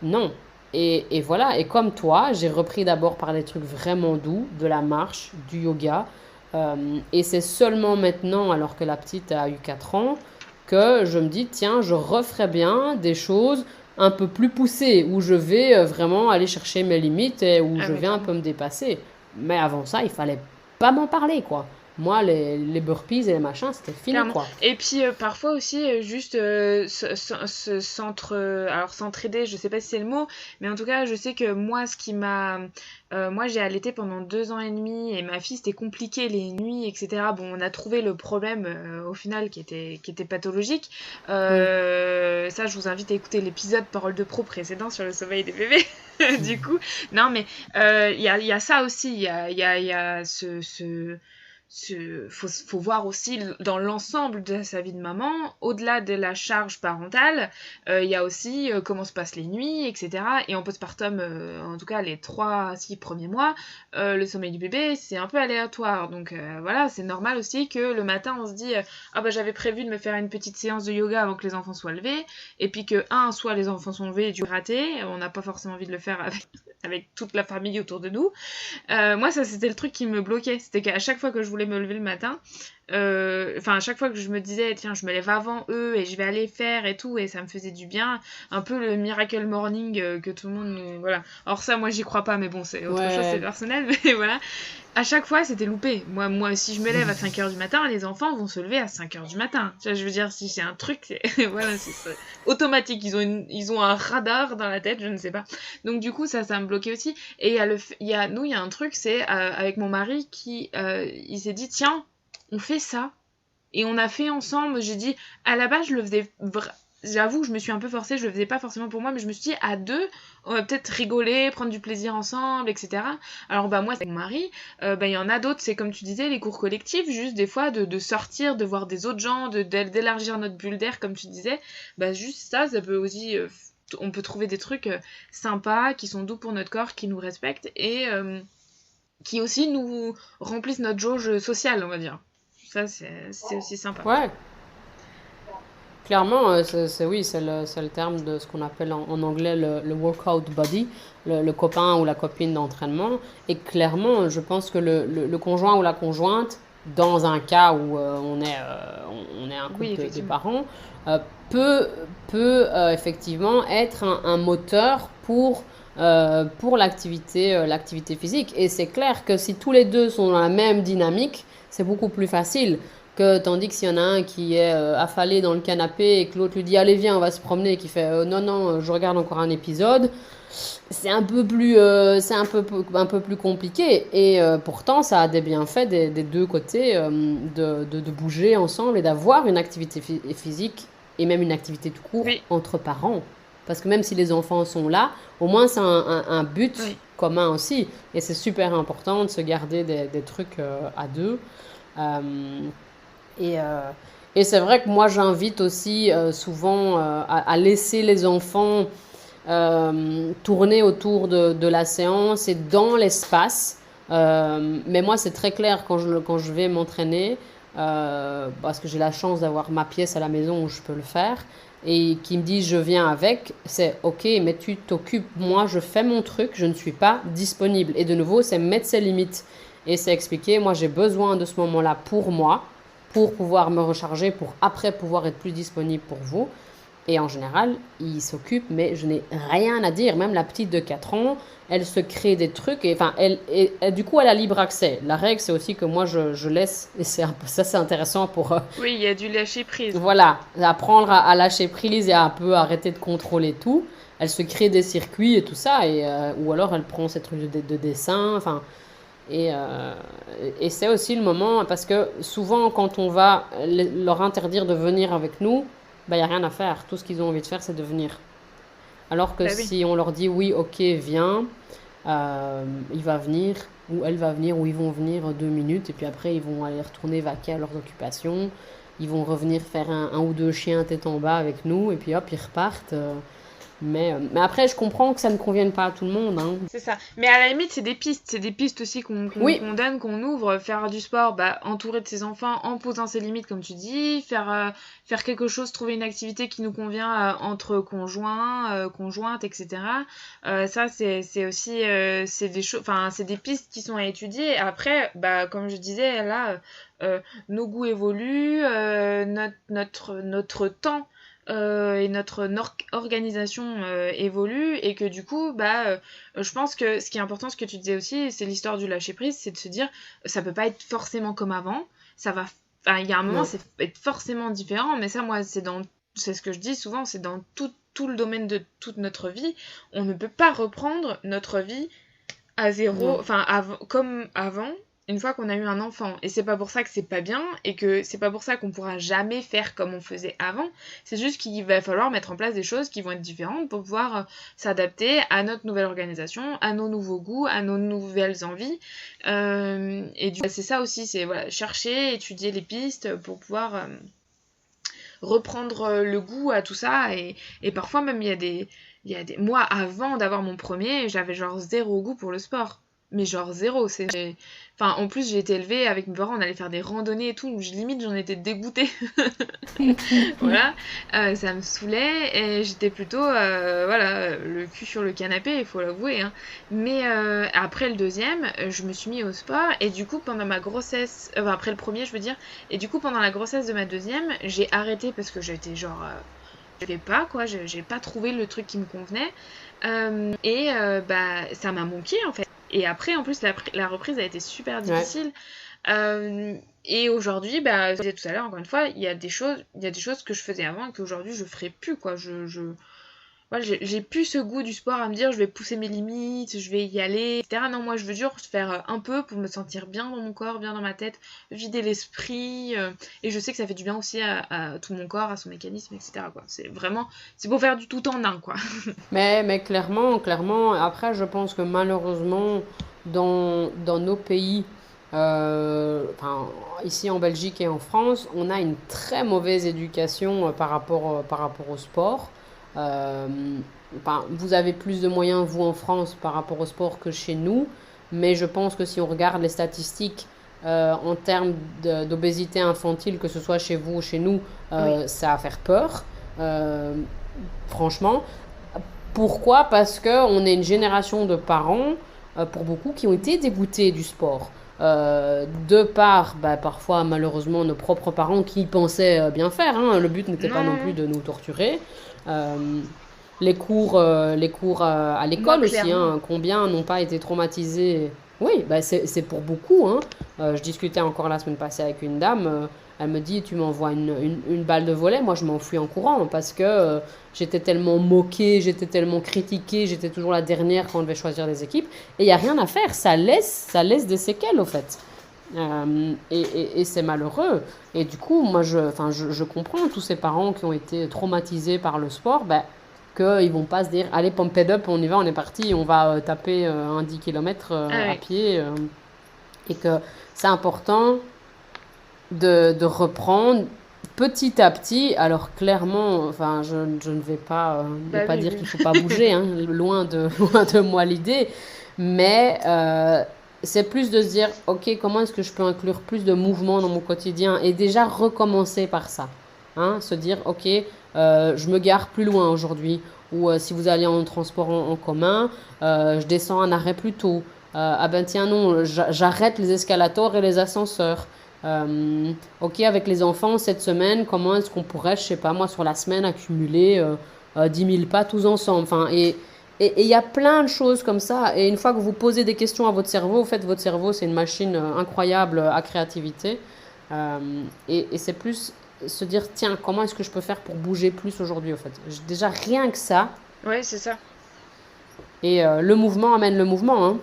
non. Et voilà, et comme toi, j'ai repris d'abord par des trucs vraiment doux, de la marche, du yoga. Et c'est seulement maintenant, alors que la petite a eu 4 ans, que je me dis, tiens, je referais bien des choses un peu plus poussées, où je vais vraiment aller chercher mes limites et où ah je mais vais un peu clairement. me dépasser. Mais avant ça, il fallait pas m'en parler, quoi. Moi, les burpees et les machins, c'était fini, Clairement. quoi. Et puis parfois aussi, juste alors s'entraider, je sais pas si c'est le mot, mais en tout cas, je sais que moi, moi j'ai allaité pendant 2 ans et demi et ma fille, c'était compliqué les nuits, etc. Bon, on a trouvé le problème au final qui était pathologique. Oui. Ça, je vous invite à écouter l'épisode Parole de pro précédent sur le sommeil des bébés. Du coup, non, mais il y a ça aussi, il y a faut voir aussi dans l'ensemble de sa vie de maman, au-delà de la charge parentale, il y a aussi comment se passent les nuits, etc. Et en postpartum, en tout cas les 3 à 6 premiers mois, le sommeil du bébé, c'est un peu aléatoire. Donc voilà, c'est normal aussi que le matin, on se dit ah bah j'avais prévu de me faire une petite séance de yoga avant que les enfants soient levés, et puis que, soit les enfants sont levés et du raté, on n'a pas forcément envie de le faire avec toute la famille autour de nous. Moi, ça, c'était le truc qui me bloquait. C'était qu'à chaque fois que je voulais me lever le matin, à chaque fois que je me disais, tiens, je me lève avant eux et je vais aller faire et tout, et ça me faisait du bien. Un peu le miracle morning que tout le monde voilà. Alors ça, moi, j'y crois pas, mais bon, c'est autre chose, c'est Ouais. personnel, mais voilà. À chaque fois, c'était loupé. Moi, si je me lève à 5 h du matin, les enfants vont se lever à 5 h du matin. Tu vois, je veux dire, si c'est un truc, voilà, c'est automatique. Ils ont un radar dans la tête, je ne sais pas. Donc du coup, ça me bloquait aussi. Et il y a un truc, c'est avec mon mari qui, il s'est dit, tiens, on fait ça. Et on a fait ensemble, j'ai dit, à la base, je le faisais, j'avoue que je me suis un peu forcée, je le faisais pas forcément pour moi, mais je me suis dit, à deux, on va peut-être rigoler, prendre du plaisir ensemble, etc. Alors bah moi, c'est avec mon mari, il y en a d'autres, c'est comme tu disais, les cours collectifs, juste des fois, de sortir, de voir des autres gens, d'élargir notre bulle d'air, comme tu disais, bah juste ça peut aussi... on peut trouver des trucs sympas, qui sont doux pour notre corps, qui nous respectent et qui aussi nous remplissent notre jauge sociale, on va dire. Ça, c'est aussi sympa. Ouais, clairement, oui, c'est le terme de ce qu'on appelle en anglais le workout buddy, le copain ou la copine d'entraînement. Et clairement, je pense que le conjoint ou la conjointe, dans un cas où on est un Oui, couple de effectivement. parents, euh, peut, peut effectivement être un moteur pour l'activité physique. Et c'est clair que si tous les deux sont dans la même dynamique, c'est beaucoup plus facile. Tandis que s'il y en a un qui est affalé dans le canapé et que l'autre lui dit allez viens on va se promener et qui fait non non je regarde encore un épisode, c'est un peu plus compliqué et pourtant ça a des bienfaits des deux côtés de bouger ensemble et d'avoir une activité physique et même une activité tout court Oui, entre parents, parce que même si les enfants sont là, au moins c'est un but oui. commun aussi, et c'est super important de se garder des trucs à deux. Euh, et, euh, et c'est vrai que moi, j'invite aussi souvent à laisser les enfants tourner autour de la séance et dans l'espace. Mais moi, c'est très clair quand je vais m'entraîner, parce que j'ai la chance d'avoir ma pièce à la maison où je peux le faire, et qui me dit je viens avec, c'est ok, mais tu t'occupes, moi je fais mon truc, je ne suis pas disponible. Et de nouveau, c'est mettre ses limites. Et c'est expliquer, moi j'ai besoin de ce moment-là pour moi, pour pouvoir me recharger, pour après pouvoir être plus disponible pour vous. Et en général, il s'occupe, mais je n'ai rien à dire. Même la petite de 4 ans, elle se crée des trucs. Et, enfin, du coup, elle a libre accès. La règle, c'est aussi que moi, je laisse, et ça, c'est intéressant pour, Oui, il y a du lâcher prise. voilà, apprendre à lâcher prise et à un peu arrêter de contrôler tout. Elle se crée des circuits et tout ça, ou alors elle prend ses trucs de dessin. Enfin, et, euh, et c'est aussi le moment, parce que souvent, quand on va leur interdire de venir avec nous, bah, il n'y a rien à faire. Tout ce qu'ils ont envie de faire, c'est de venir. Alors que Bah oui. si on leur dit oui, ok, viens, il va venir, ou elle va venir, ou ils vont venir 2 minutes, et puis après, ils vont aller retourner vaquer à leurs occupations. Ils vont revenir faire un ou deux chiens tête en bas avec nous, et puis hop, ils repartent. Mais après, je comprends que ça ne convienne pas à tout le monde, hein. C'est ça. Mais à la limite, c'est des pistes aussi Oui, qu'on donne, qu'on ouvre. Faire du sport, entouré de ses enfants, en posant ses limites, comme tu dis. Faire quelque chose, trouver une activité qui nous convient entre conjoints, conjointes, etc. Ça, c'est aussi, c'est des choses, enfin, c'est des pistes qui sont à étudier. Après, comme je disais, là, nos goûts évoluent, notre temps et notre organisation évolue et que du coup je pense que ce qui est important, ce que tu disais aussi, c'est l'histoire du lâcher prise, c'est de se dire ça peut pas être forcément comme avant, ça va, enfin, il y a un moment non. c'est être forcément différent, mais ça moi c'est ce que je dis souvent, c'est dans tout le domaine de toute notre vie, on ne peut pas reprendre notre vie à zéro, Non. enfin comme avant, une fois qu'on a eu un enfant. Et c'est pas pour ça que c'est pas bien, et que c'est pas pour ça qu'on pourra jamais faire comme on faisait avant. C'est juste qu'il va falloir mettre en place des choses qui vont être différentes pour pouvoir s'adapter à notre nouvelle organisation, à nos nouveaux goûts, à nos nouvelles envies. Et du coup, c'est ça aussi, c'est voilà, chercher, étudier les pistes pour pouvoir reprendre le goût à tout ça. Et parfois même, moi, avant d'avoir mon premier, j'avais genre zéro goût pour le sport. Mais genre zéro. Enfin, en plus, j'ai été élevée avec mes parents, on allait faire des randonnées et tout, où limite j'en étais dégoûtée. Voilà. Ça me saoulait et j'étais plutôt, voilà, le cul sur le canapé, il faut l'avouer, hein. Mais après le deuxième, je me suis mis au sport et du coup, pendant ma grossesse, enfin, après le premier, je veux dire, et du coup, pendant la grossesse de ma deuxième, j'ai arrêté parce que j'étais genre. Je n'avais pas quoi, j'ai pas trouvé le truc qui me convenait. Ça m'a manqué en fait. Et après, en plus, la reprise a été super Ouais. difficile. Et aujourd'hui, je disais tout à l'heure, encore une fois, il y a des choses que je faisais avant et qu'aujourd'hui je ferai plus, quoi. Voilà, j'ai plus ce goût du sport à me dire je vais pousser mes limites, je vais y aller, etc. Non, moi je veux juste faire un peu pour me sentir bien dans mon corps, bien dans ma tête, vider l'esprit. Et je sais que ça fait du bien aussi à tout mon corps, à son mécanisme, etc., quoi. C'est pour faire du tout en un, quoi. Mais clairement, après, je pense que malheureusement, dans nos pays, enfin, ici en Belgique et en France, on a une très mauvaise éducation par rapport au sport. Euh, enfin, vous avez plus de moyens, vous, en France, par rapport au sport que chez nous, mais je pense que si on regarde les statistiques en termes d'obésité infantile, que ce soit chez vous ou chez nous, Oui. ça va faire peur. Euh, Franchement. Pourquoi? Parce qu'on est une génération de parents, pour beaucoup, qui ont été dégoûtés du sport. De par, parfois, malheureusement, nos propres parents qui pensaient bien faire, hein. Le but n'était pas non plus Non, de nous torturer. Euh, les cours à moi l'école aussi, clairement. hein, combien n'ont pas été traumatisés? Oui, c'est pour beaucoup, hein. Je discutais encore la semaine passée avec une dame. Elle me dit, tu m'envoies une balle de volet, moi je m'enfuis en courant parce que j'étais tellement moquée, j'étais tellement critiquée, j'étais toujours la dernière quand on devait choisir des équipes. Et il n'y a rien à faire, ça laisse des séquelles au fait. Et c'est malheureux. Et du coup, moi, je comprends tous ces parents qui ont été traumatisés par le sport, qu'ils vont pas se dire, allez, pump it up, on y va, on est parti, on va taper un 10 km Ah à ouais. pied. Et que c'est important de reprendre petit à petit. Alors clairement, enfin, je ne vais pas ne Bah pas oui, dire oui. qu'il ne faut pas bouger, hein, loin de moi l'idée, mais c'est plus de se dire, ok, comment est-ce que je peux inclure plus de mouvement dans mon quotidien et déjà recommencer par ça, hein, se dire, ok, je me gare plus loin aujourd'hui, ou si vous allez en transport en commun, je descends un arrêt plus tôt. Ah ben tiens non, j'arrête les escalators et les ascenseurs. Ok, avec les enfants, cette semaine, comment est-ce qu'on pourrait, je sais pas moi, sur la semaine, accumuler 10 000 pas tous ensemble. Enfin, et il y a plein de choses comme ça. Et une fois que vous posez des questions à votre cerveau, en fait, votre cerveau, c'est une machine incroyable à créativité. Euh, et c'est plus se dire, tiens, comment est-ce que je peux faire pour bouger plus aujourd'hui, en fait. Déjà, rien que ça. Ouais, c'est ça. Et le mouvement amène le mouvement, hein.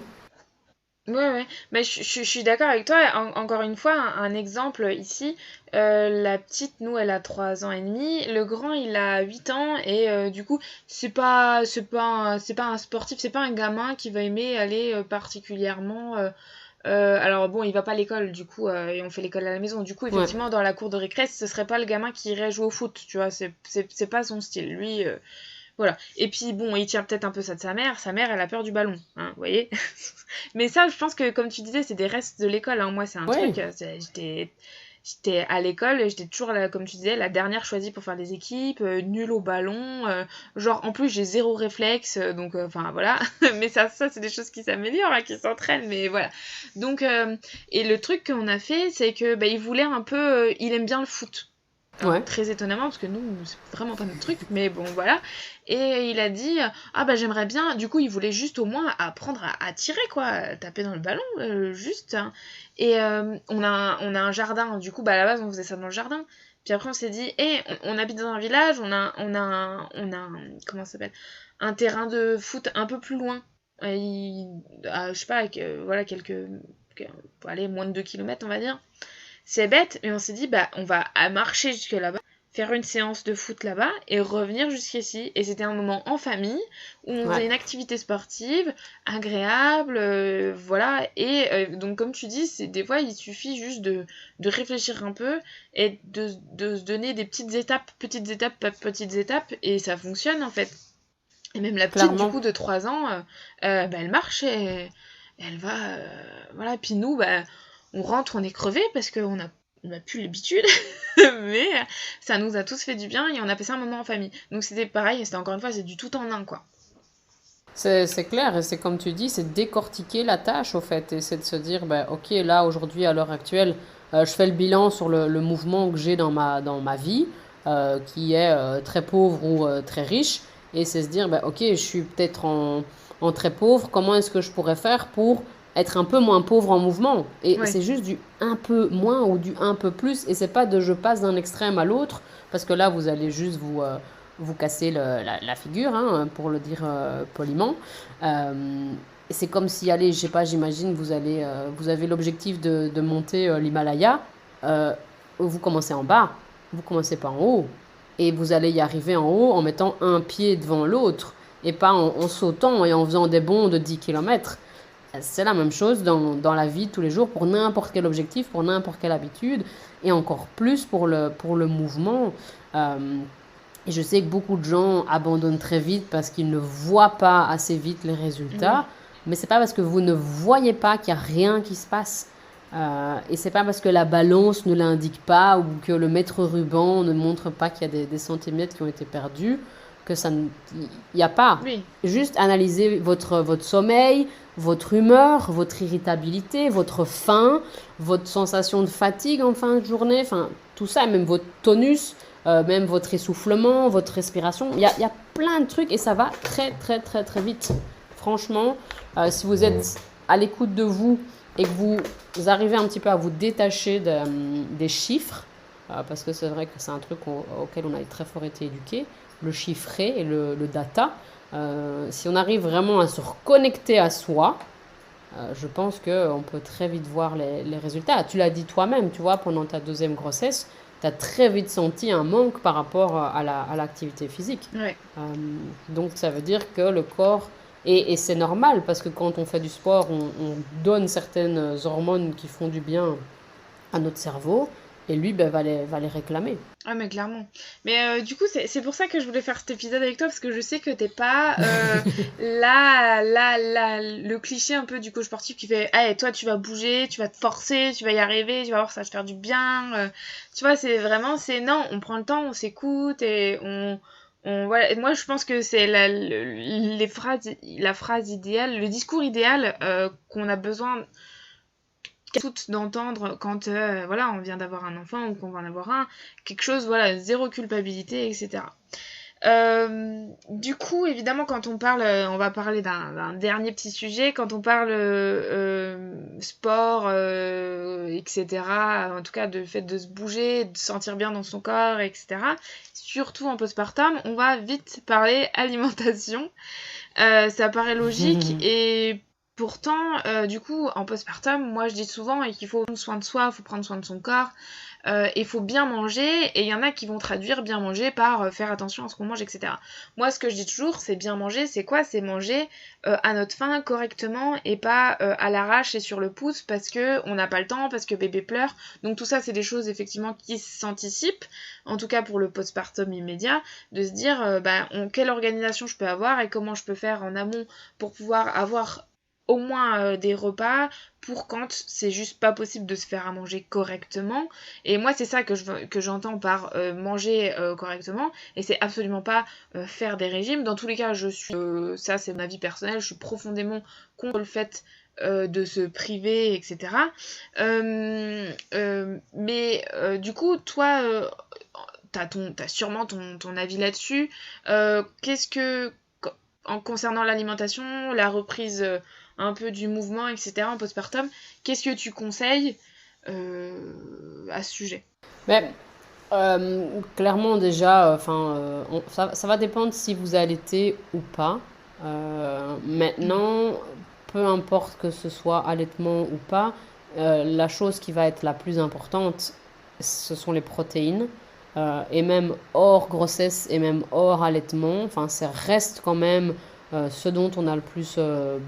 Ouais. Mais je suis d'accord avec toi. Encore une fois, un exemple ici. La petite, nous, elle a 3 ans et demi. Le grand, il a 8 ans. Et du coup, c'est pas un sportif, c'est pas un gamin qui va aimer aller particulièrement. Alors bon, il va pas à l'école, du coup, et on fait l'école à la maison. Du coup, Ouais, effectivement, dans la cour de récré, ce serait pas le gamin qui irait jouer au foot, tu vois. C'est pas son style. Lui, voilà. Et puis bon, il tient peut-être un peu ça de sa mère. Sa mère, elle a peur du ballon, hein, vous voyez. Mais ça, je pense que, comme tu disais, c'est des restes de l'école, hein. Moi, c'est un ouais. truc. J'étais à l'école et j'étais toujours, comme tu disais, la dernière choisie pour faire des équipes, nulle au ballon. Genre, en plus, j'ai zéro réflexe, donc, enfin, voilà. Mais ça c'est des choses qui s'améliorent, hein, qui s'entraînent, mais voilà. Donc, et le truc qu'on a fait, c'est que, bah, il voulait un peu. Il aime bien le foot. Alors, Ouais. très étonnamment, parce que nous, c'est vraiment pas notre truc, mais bon, voilà. Et il a dit, ah bah j'aimerais bien, du coup, il voulait juste au moins apprendre à tirer, quoi, à taper dans le ballon, juste, hein. Et on a un jardin, du coup, bah à la base, on faisait ça dans le jardin. Puis après, on s'est dit, on habite dans un village, comment ça s'appelle? Un terrain de foot un peu plus loin. Je sais pas, voilà, allez, moins de 2 kilomètres, on va dire. C'est bête, mais on s'est dit, bah, on va marcher jusque là-bas, faire une séance de foot là-bas et revenir jusqu'ici. Et c'était un moment en famille où on Ouais. faisait une activité sportive agréable, voilà. Et donc, comme tu dis, des fois, il suffit juste de réfléchir un peu et de se donner des petites étapes, pas petites étapes, et ça fonctionne en fait. Et même la petite, du Clairement. coup, de 3 ans, bah, elle marche et elle va. Voilà, et puis nous, bah, on rentre, on est crevé parce on a plus l'habitude, mais ça nous a tous fait du bien et on a passé un moment en famille. Donc c'était pareil, c'était encore une fois, c'est du tout en un, quoi. C'est clair, et c'est comme tu dis, c'est décortiquer la tâche au fait, et c'est de se dire, ben, ok, là aujourd'hui, à l'heure actuelle, je fais le bilan sur le mouvement que j'ai dans ma vie, qui est très pauvre ou très riche, et c'est se dire, ben, ok, je suis peut-être en très pauvre, comment est-ce que je pourrais faire pour être un peu moins pauvre en mouvement? Et Ouais. c'est juste du un peu moins ou du un peu plus, et c'est pas de je passe d'un extrême à l'autre, parce que là, vous allez juste vous casser la figure, hein, pour le dire poliment. Euh, c'est comme si, allez, je sais pas, j'imagine, vous avez l'objectif de monter l'Himalaya. Euh, vous commencez en bas, vous commencez pas en haut. Et vous allez y arriver en haut en mettant un pied devant l'autre et pas en sautant et en faisant des bonds de 10 km. C'est la même chose dans la vie de tous les jours pour n'importe quel objectif, pour n'importe quelle habitude et encore plus pour le mouvement. Euh, et je sais que beaucoup de gens abandonnent très vite parce qu'ils ne voient pas assez vite les résultats. Oui. Mais c'est pas parce que vous ne voyez pas qu'il n'y a rien qui se passe. Et c'est pas parce que la balance ne l'indique pas ou que le mètre ruban ne montre pas qu'il y a des centimètres qui ont été perdus que ça il n'y a pas. Oui. Juste analyser votre sommeil, votre humeur, votre irritabilité, votre faim, votre sensation de fatigue en fin de journée, enfin tout ça, même votre tonus, même votre essoufflement, votre respiration. Il y a plein de trucs et ça va très très très très vite. Franchement, si vous êtes à l'écoute de vous et que vous arrivez un petit peu à vous détacher des chiffres, parce que c'est vrai que c'est un truc auquel on a très fort été éduqué, le chiffré et le data. Si on arrive vraiment à se reconnecter à soi, je pense qu'on peut très vite voir les résultats. Tu l'as dit toi-même, tu vois, pendant ta deuxième grossesse, tu as très vite senti un manque par rapport à l'activité physique. Ouais. Euh, donc ça veut dire que le corps, et c'est normal parce que quand on fait du sport, on donne certaines hormones qui font du bien à notre cerveau, et lui ben, va les réclamer. Ah mais clairement. Mais du coup c'est pour ça que je voulais faire cet épisode avec toi parce que je sais que t'es pas le cliché un peu du coach sportif qui fait hey, toi tu vas bouger, tu vas te forcer, tu vas y arriver, tu vas voir ça va te faire du bien. Tu vois c'est vraiment c'est non on prend le temps, on s'écoute et voilà. Et moi je pense que c'est la phrase idéale, le discours idéal qu'on a besoin toutes d'entendre quand voilà on vient d'avoir un enfant ou qu'on va en avoir un, quelque chose voilà zéro culpabilité etc. Du coup évidemment quand on parle on va parler d'un dernier petit sujet quand on parle sport etc. En tout cas de fait de se bouger de se sentir bien dans son corps etc. Surtout en postpartum on va vite parler alimentation. Ça paraît logique et Pourtant, du coup, en postpartum, moi je dis souvent qu'il faut prendre soin de soi, il faut prendre soin de son corps, il faut bien manger, et il y en a qui vont traduire bien manger par faire attention à ce qu'on mange, etc. Moi, ce que je dis toujours, c'est bien manger, c'est quoi? C'est manger à notre faim, correctement, et pas à l'arrache et sur le pouce, parce que on n'a pas le temps, parce que bébé pleure. Donc tout ça, c'est des choses effectivement qui s'anticipent, en tout cas pour le postpartum immédiat, de se dire quelle organisation je peux avoir et comment je peux faire en amont pour pouvoir avoir au moins des repas pour quand c'est juste pas possible de se faire à manger correctement. Et moi, c'est ça que j'entends par manger correctement, et c'est absolument pas faire des régimes. Dans tous les cas, ça c'est mon avis personnel, je suis profondément contre le fait de se priver, etc. Du coup, toi, t'as sûrement ton avis là-dessus. En concernant l'alimentation, la reprise un peu du mouvement, etc. en postpartum, qu'est-ce que tu conseilles à ce sujet? Mais clairement déjà, ça va dépendre si vous allaitez ou pas. Maintenant, peu importe que ce soit allaitement ou pas, la chose qui va être la plus importante, ce sont les protéines. Et même hors grossesse et même hors allaitement, enfin, ça reste quand même ce dont on a le plus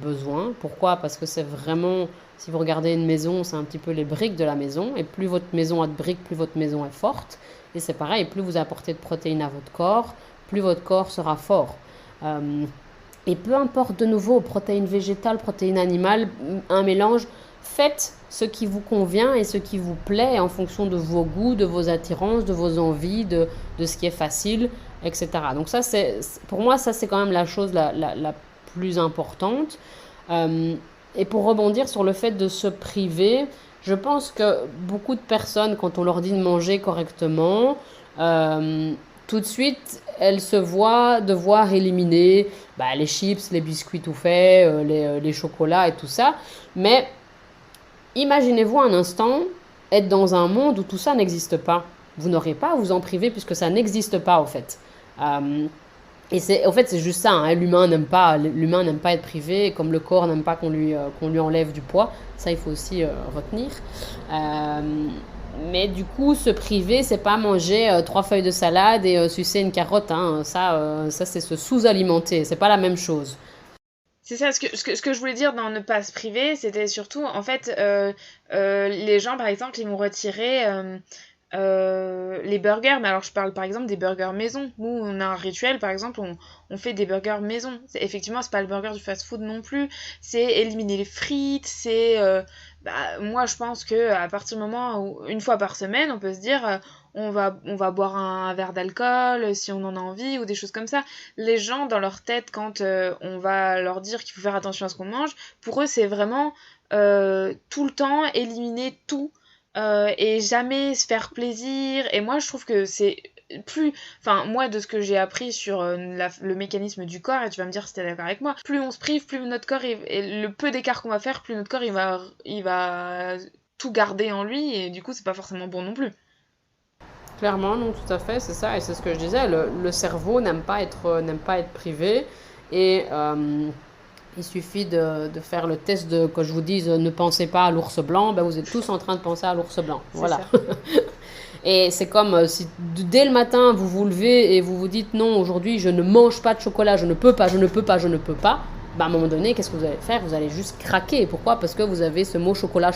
besoin. Pourquoi? Parce que c'est vraiment, si vous regardez une maison, c'est un petit peu les briques de la maison. Et plus votre maison a de briques, plus votre maison est forte. Et c'est pareil, plus vous apportez de protéines à votre corps, plus votre corps sera fort. Et peu importe de nouveau, protéines végétales, protéines animales, un mélange, faites ce qui vous convient et ce qui vous plaît en fonction de vos goûts, de vos attirances, de vos envies, de ce qui est facile, etc. Donc ça, pour moi, ça c'est quand même la chose la plus importante. Et pour rebondir sur le fait de se priver, je pense que beaucoup de personnes, quand on leur dit de manger correctement, tout de suite, elles se voient devoir éliminer les chips, les biscuits tout faits, les chocolats et tout ça. Mais imaginez-vous un instant être dans un monde où tout ça n'existe pas. Vous n'aurez pas à vous en priver puisque ça n'existe pas, au fait. Et c'est juste ça, hein. L'humain n'aime pas être privé, comme le corps n'aime pas qu'on lui enlève du poids. Ça, il faut aussi retenir. Mais du coup, se priver, c'est pas manger 3 feuilles de salade et sucer une carotte, hein. Ça, c'est se sous-alimenter. C'est pas la même chose. C'est ça, ce que je voulais dire dans ne pas se priver, c'était surtout, en fait, les gens, par exemple, ils vont retirer les burgers. Mais alors, je parle par exemple des burgers maison. Nous, on a un rituel, par exemple, on fait des burgers maison. Effectivement, c'est pas le burger du fast-food non plus. C'est éliminer les frites, moi, je pense que à partir du moment où, une fois par semaine, on peut se dire, on va boire un verre d'alcool si on en a envie, ou des choses comme ça. Les gens, dans leur tête, quand on va leur dire qu'il faut faire attention à ce qu'on mange, pour eux, c'est vraiment tout le temps éliminer tout et jamais se faire plaisir. Et moi, je trouve que c'est moi, de ce que j'ai appris sur le mécanisme du corps, et tu vas me dire si t'es d'accord avec moi, plus on se prive, plus notre corps, et le peu d'écart qu'on va faire, plus notre corps il va tout garder en lui, et du coup c'est pas forcément bon non plus. Clairement, non, tout à fait, c'est ça. Et c'est ce que je disais, le cerveau n'aime pas être privé. Et il suffit de faire le test que je vous dise ne pensez pas à l'ours blanc, vous êtes tous en train de penser à l'ours blanc. Voilà. Et c'est comme si dès le matin vous vous levez et vous vous dites non, aujourd'hui je ne mange pas de chocolat, je ne peux pas. À un moment donné, qu'est-ce que vous allez faire? Vous allez juste craquer. Pourquoi? Parce que vous avez ce mot chocolat.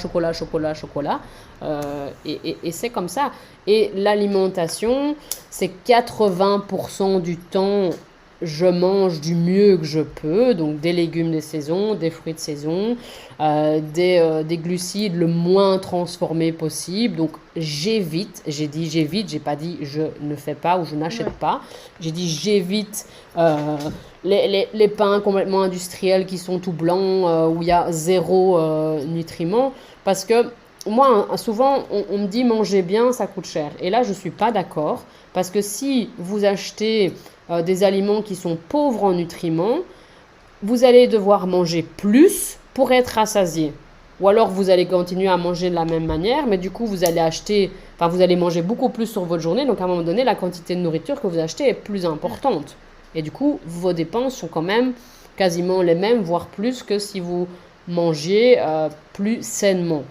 Et c'est comme ça. Et l'alimentation, c'est 80% du temps, je mange du mieux que je peux. Donc des légumes de saison, des fruits de saison, des glucides le moins transformés possible. Donc j'évite, j'ai pas dit je ne fais pas ou je n'achète pas. J'ai dit j'évite les pains complètement industriels qui sont tout blancs, où il y a zéro nutriments. Parce que moi, souvent, on me dit manger bien, ça coûte cher. Et là, je ne suis pas d'accord. Parce que si vous achetez des aliments qui sont pauvres en nutriments, vous allez devoir manger plus pour être rassasié. Ou alors vous allez continuer à manger de la même manière, mais du coup vous allez manger beaucoup plus sur votre journée. Donc à un moment donné, la quantité de nourriture que vous achetez est plus importante. Et du coup, vos dépenses sont quand même quasiment les mêmes, voire plus que si vous manger plus sainement.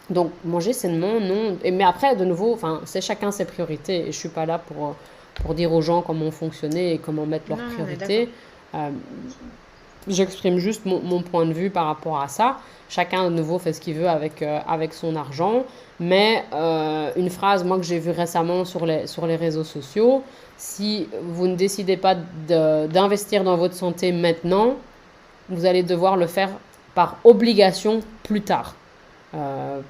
Donc, manger sainement, non. Mais après, de nouveau, c'est chacun ses priorités. Et je ne suis pas là pour dire aux gens comment fonctionner et comment mettre leurs Non, on est d'accord. priorités. Euh, J'exprime juste mon point de vue par rapport à ça. Chacun, de nouveau, fait ce qu'il veut avec son argent. Mais une phrase, moi, que j'ai vue récemment sur les réseaux sociaux, si vous ne décidez pas d'investir dans votre santé maintenant, vous allez devoir le faire par obligation plus tard.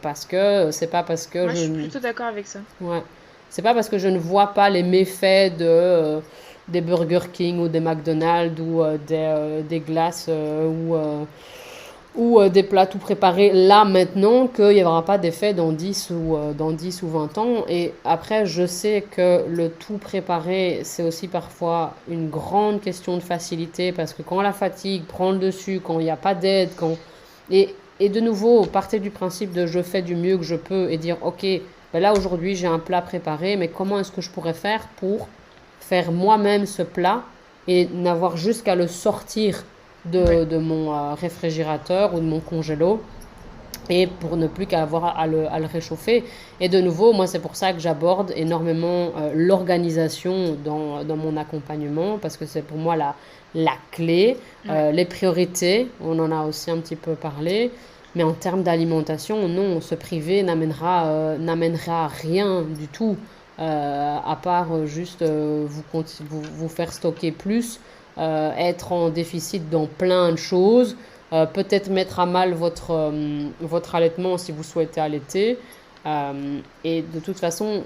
Parce que c'est pas parce que Moi, je suis plutôt d'accord avec ça. ouais, c'est pas parce que je ne vois pas les méfaits des Burger King ou des McDonald's ou des glaces ou des plats tout préparés là maintenant qu'il n'y aura pas d'effet dans 10 ou 20 ans. Et après, je sais que le tout préparé, c'est aussi parfois une grande question de facilité parce que quand la fatigue prend le dessus, quand il n'y a pas d'aide, et de nouveau, partez du principe de je fais du mieux que je peux et dire ok, ben là aujourd'hui j'ai un plat préparé, mais comment est-ce que je pourrais faire pour faire moi-même ce plat et n'avoir juste qu'à le sortir Ouais. de mon réfrigérateur ou de mon congélo et pour ne plus qu'à avoir à le réchauffer. Et de nouveau, moi, c'est pour ça que j'aborde énormément l'organisation dans mon accompagnement, parce que c'est pour moi la clé. Ouais. Les priorités, on en a aussi un petit peu parlé, mais en termes d'alimentation, non, se priver n'amènera à rien du tout, à part juste vous faire stocker plus, être en déficit dans plein de choses, peut-être mettre à mal votre allaitement si vous souhaitez allaiter. Et de toute façon,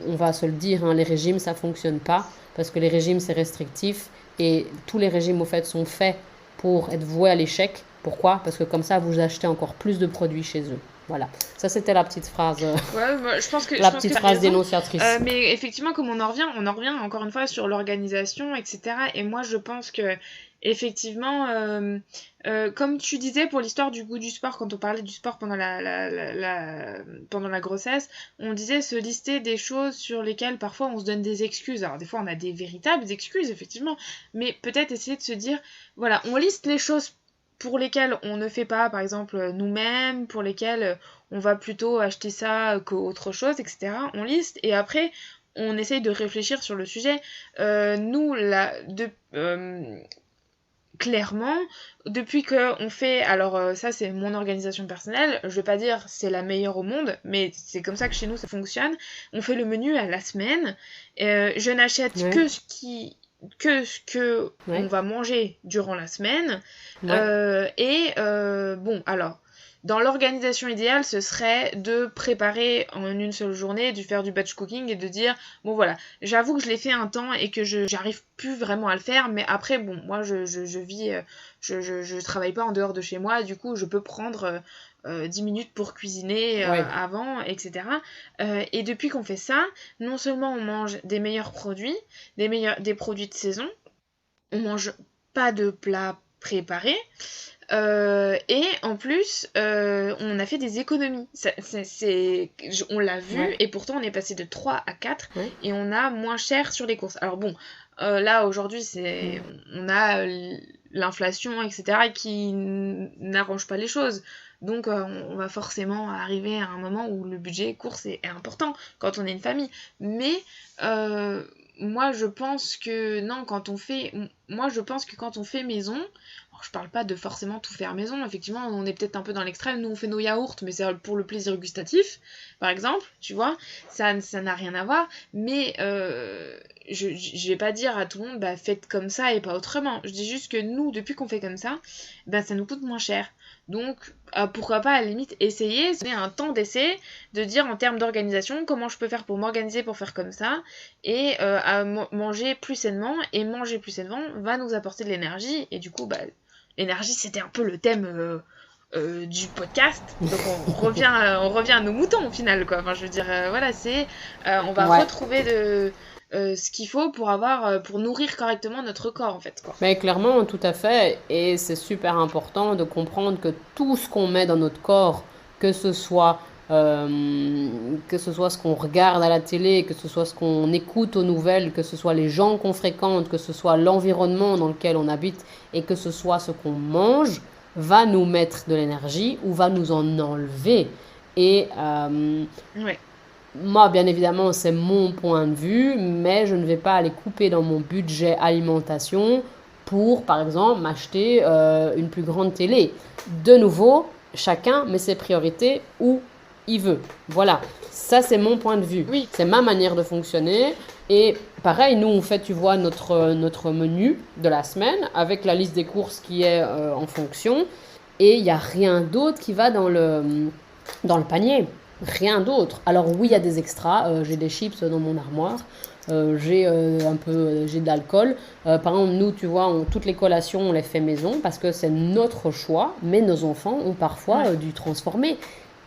on va se le dire, hein, les régimes, ça ne fonctionne pas parce que les régimes, c'est restrictif et tous les régimes, au fait, sont faits pour être voués à l'échec. Pourquoi? Parce que comme ça, vous achetez encore plus de produits chez eux. Voilà. Ça, c'était la petite phrase, Ouais, bah, je la pense que petite t'as phrase raison. dénonciatrice. Mais effectivement, comme on en revient encore une fois sur l'organisation, etc. Et moi, je pense que effectivement, comme tu disais pour l'histoire du goût du sport, quand on parlait du sport pendant pendant la grossesse, on disait se lister des choses sur lesquelles parfois on se donne des excuses. Alors des fois, on a des véritables excuses, effectivement, mais peut-être essayer de se dire, voilà, on liste les choses pour lesquelles on ne fait pas, par exemple, nous-mêmes, pour lesquelles on va plutôt acheter ça qu'autre chose, etc. On liste et après on essaye de réfléchir sur le sujet. Nous, là, clairement, depuis que on fait, alors ça c'est mon organisation personnelle, je vais pas dire c'est la meilleure au monde, mais c'est comme ça que chez nous ça fonctionne. On fait le menu à la semaine. Je n'achète Ouais, que ce que on ouais, va manger durant la semaine. ouais, Bon, alors, dans l'organisation idéale, ce serait de préparer en une seule journée, de faire du batch cooking et de dire, bon voilà, j'avoue que je l'ai fait un temps et que j'arrive plus vraiment à le faire, mais après, bon, moi je vis, je travaille pas en dehors de chez moi, du coup je peux prendre 10 minutes pour cuisiner ouais. avant, etc. Et depuis qu'on fait ça, non seulement on mange des meilleurs produits, des produits de saison, on mange pas de plats préparés, et en plus, on a fait des économies. On l'a vu, Ouais, et pourtant on est passé de 3 à 4 ouais. et on a moins cher sur les courses. Alors bon, là aujourd'hui, Mm. on a l'inflation, etc., qui n'arrange pas les choses. Donc on va forcément arriver à un moment où le budget course est important quand on est une famille. Mais euh, moi je pense que non, moi je pense que quand on fait maison, alors, je parle pas de forcément tout faire maison, effectivement, on est peut-être un peu dans l'extrême. Nous, on fait nos yaourts, mais c'est pour le plaisir gustatif, par exemple, tu vois, ça n'a rien à voir. Mais je vais pas dire à tout le monde, bah faites comme ça et pas autrement. Je dis juste que nous, depuis qu'on fait comme ça, bah ça nous coûte moins cher. Donc, pourquoi pas à la limite essayer, c'est un temps d'essai, de dire en termes d'organisation comment je peux faire pour m'organiser pour faire comme ça et manger plus sainement. Et manger plus sainement va nous apporter de l'énergie et du coup, bah l'énergie, c'était un peu le thème du podcast. Donc on revient à nos moutons au final, quoi. Enfin, je veux dire, voilà, on va Ouais. retrouver ce qu'il faut pour nourrir correctement notre corps, en fait, quoi. Mais clairement, tout à fait. Et c'est super important de comprendre que tout ce qu'on met dans notre corps, que ce soit, que ce soit ce qu'on regarde à la télé, que ce soit ce qu'on écoute aux nouvelles, que ce soit les gens qu'on fréquente, que ce soit l'environnement dans lequel on habite et que ce soit ce qu'on mange, va nous mettre de l'énergie ou va nous en enlever. Et Ouais. moi, bien évidemment, c'est mon point de vue, mais je ne vais pas aller couper dans mon budget alimentation pour, par exemple, m'acheter une plus grande télé. De nouveau, chacun met ses priorités où il veut. Voilà, ça c'est mon point de vue. Oui. C'est ma manière de fonctionner. Et pareil, nous on fait, tu vois, notre menu de la semaine avec la liste des courses qui est en fonction. Et il n'y a rien d'autre qui va dans le panier. Rien d'autre. Alors oui, il y a des extras. J'ai des chips dans mon armoire. J'ai j'ai de l'alcool. Par exemple, nous, tu vois, toutes les collations, on les fait maison parce que c'est notre choix. Mais nos enfants ont parfois dû transformer.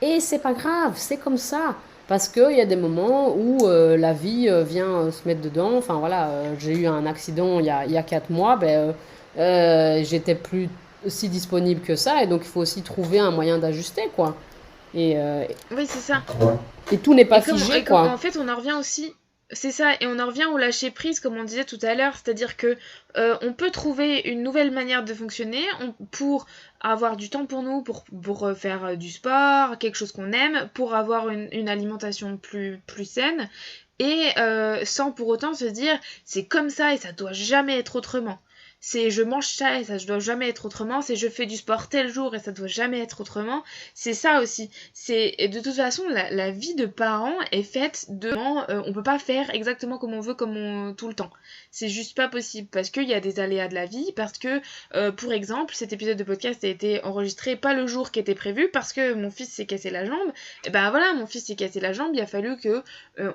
Et c'est pas grave, c'est comme ça. Parce qu'il y a des moments où la vie vient se mettre dedans. Enfin voilà, j'ai eu un accident il y a 4 mois. J'étais plus si disponible que ça. Et donc, il faut aussi trouver un moyen d'ajuster, quoi. Oui, c'est ça. Et tout n'est pas Et figé, quoi. en fait, on en revient aussi. C'est ça, et on en revient au lâcher prise, comme on disait tout à l'heure, c'est-à-dire que on peut trouver une nouvelle manière de fonctionner pour avoir du temps pour nous, pour faire du sport, quelque chose qu'on aime, pour avoir une alimentation plus saine, et sans pour autant se dire c'est comme ça et ça doit jamais être autrement. C'est je mange ça et ça ne doit jamais être autrement, c'est je fais du sport tel jour et ça doit jamais être autrement. C'est ça aussi. Et de toute façon, la vie de parents est faite de... on peut pas faire exactement comme on veut, tout le temps. C'est juste pas possible parce qu'il y a des aléas de la vie, parce que, pour exemple, cet épisode de podcast a été enregistré pas le jour qui était prévu parce que mon fils s'est cassé la jambe. Et ben voilà, mon fils s'est cassé la jambe, il a fallu que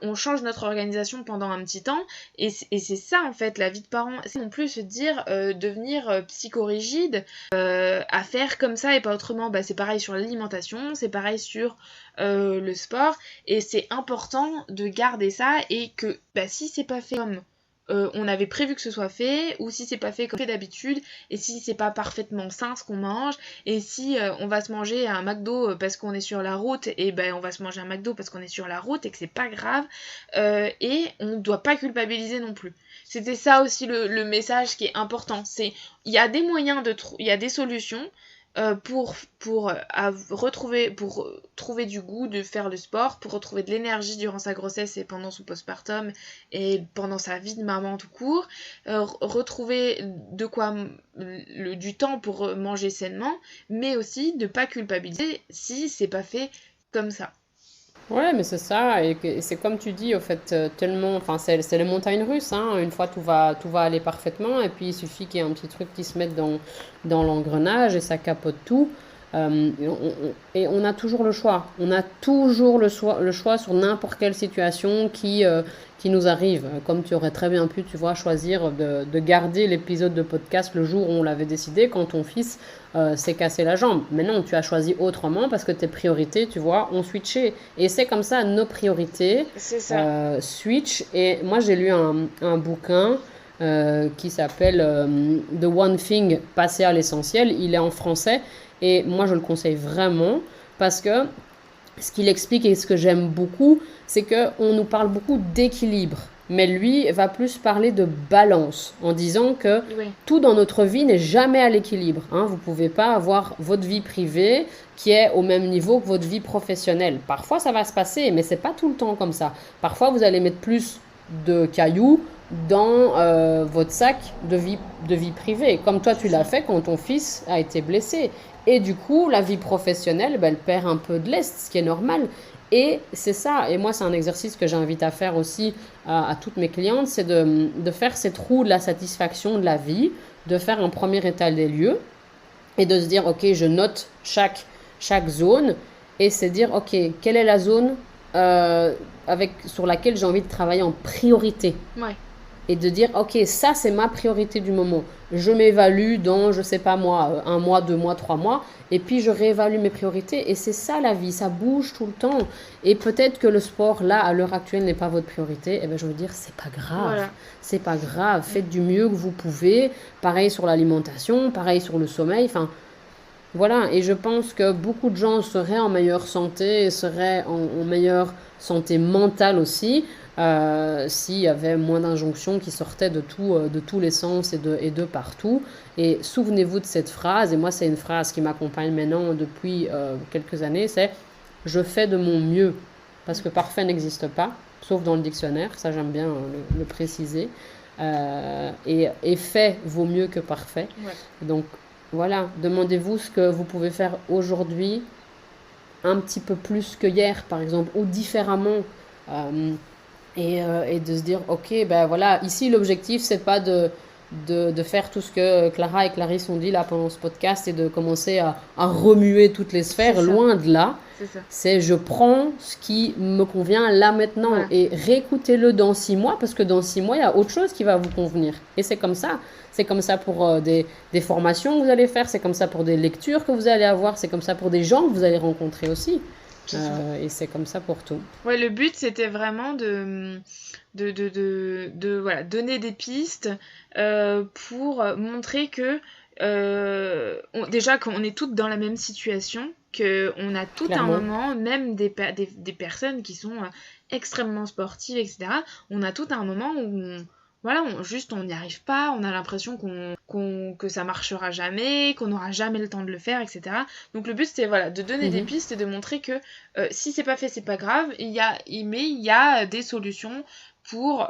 on change notre organisation pendant un petit temps. Et c'est ça en fait, la vie de parents. C'est non plus se dire... devenir psychorigide à faire comme ça et pas autrement. C'est pareil sur l'alimentation, c'est pareil sur le sport, et c'est important de garder ça, et que si c'est pas fait comme on avait prévu que ce soit fait, ou si c'est pas fait comme fait d'habitude, et si c'est pas parfaitement sain ce qu'on mange, et si on va se manger un McDo parce qu'on est sur la route, et on va se manger un McDo parce qu'on est sur la route et que c'est pas grave, et on doit pas culpabiliser non plus. C'était ça aussi le message qui est important. Il y a des moyens il y a des solutions pour trouver du goût de faire le sport, pour retrouver de l'énergie durant sa grossesse et pendant son postpartum et pendant sa vie de maman tout court, retrouver du temps pour manger sainement, mais aussi de pas culpabiliser si c'est pas fait comme ça. Ouais, mais c'est ça, et c'est comme tu dis, au fait, tellement, enfin, c'est les montagnes russes, hein. Une fois, tout va aller parfaitement, et puis il suffit qu'il y ait un petit truc qui se mette dans l'engrenage, et ça capote tout. Et on a toujours le choix. On a toujours le choix sur n'importe quelle situation qui nous arrive. Comme tu aurais très bien pu, tu vois, choisir de garder l'épisode de podcast le jour où on l'avait décidé, quand ton fils s'est cassé la jambe. Mais non, tu as choisi autrement parce que tes priorités, tu vois, ont switché. Et c'est comme ça, nos priorités C'est ça. switch. Et moi, j'ai lu un bouquin qui s'appelle The One Thing, passer à l'essentiel. Il est en français. Et moi, je le conseille vraiment parce que ce qu'il explique et ce que j'aime beaucoup, c'est qu'on nous parle beaucoup d'équilibre. Mais lui va plus parler de balance en disant que Oui. tout dans notre vie n'est jamais à l'équilibre. Hein. Vous ne pouvez pas avoir votre vie privée qui est au même niveau que votre vie professionnelle. Parfois, ça va se passer, mais ce n'est pas tout le temps comme ça. Parfois, vous allez mettre plus de cailloux dans votre sac de vie privée. Comme toi, tu l'as fait quand ton fils a été blessé. Et du coup, la vie professionnelle, elle perd un peu de l'est, ce qui est normal. Et c'est ça. Et moi, c'est un exercice que j'invite à faire aussi à toutes mes clientes, c'est de faire cette roue de la satisfaction de la vie, de faire un premier état des lieux et de se dire, OK, je note chaque zone, et c'est dire, OK, quelle est la zone sur laquelle j'ai envie de travailler en priorité. Ouais. Et de dire, OK, ça, c'est ma priorité du moment. Je m'évalue dans, je sais pas moi, 1 mois, 2 mois, 3 mois, et puis je réévalue mes priorités. Et c'est ça la vie, ça bouge tout le temps. Et peut-être que le sport, là, à l'heure actuelle, n'est pas votre priorité. Eh bien, je veux dire, c'est pas grave. Voilà. C'est pas grave. Faites du mieux que vous pouvez. Pareil sur l'alimentation, pareil sur le sommeil. Enfin, Voilà, et je pense que beaucoup de gens seraient en meilleure santé, seraient en meilleure santé mentale aussi, s'il y avait moins d'injonctions qui sortaient de tous les sens et de partout. Et souvenez-vous de cette phrase, et moi c'est une phrase qui m'accompagne maintenant depuis quelques années, c'est «Je fais de mon mieux», parce que parfait n'existe pas, sauf dans le dictionnaire, ça j'aime bien le préciser. Et fait vaut mieux que parfait. Ouais. Donc voilà, demandez-vous ce que vous pouvez faire aujourd'hui un petit peu plus que hier, par exemple, ou différemment. Euh, et de se dire, ok, ben voilà, ici l'objectif, c'est pas de faire tout ce que Clara et Clarisse ont dit là pendant ce podcast et de commencer à remuer toutes les sphères, C'est ça. loin de là. C'est ça. C'est je prends ce qui me convient là maintenant Voilà. et réécoutez-le dans 6 mois parce que dans 6 mois, il y a autre chose qui va vous convenir. Et c'est comme ça. C'est comme ça pour des formations que vous allez faire, c'est comme ça pour des lectures que vous allez avoir, c'est comme ça pour des gens que vous allez rencontrer aussi. C'est ça. Et c'est comme ça pour tout. Ouais, le but c'était vraiment voilà, donner des pistes pour montrer que déjà qu'on est toutes dans la même situation, qu'on a tout un Clairement. moment, même des personnes qui sont extrêmement sportives, etc. On a tout un moment où voilà, on n'y arrive pas, on a l'impression que ça marchera jamais, qu'on n'aura jamais le temps de le faire, etc. Donc le but c'était voilà, de donner des pistes et de montrer que si c'est pas fait, c'est pas grave, mais il y a des solutions pour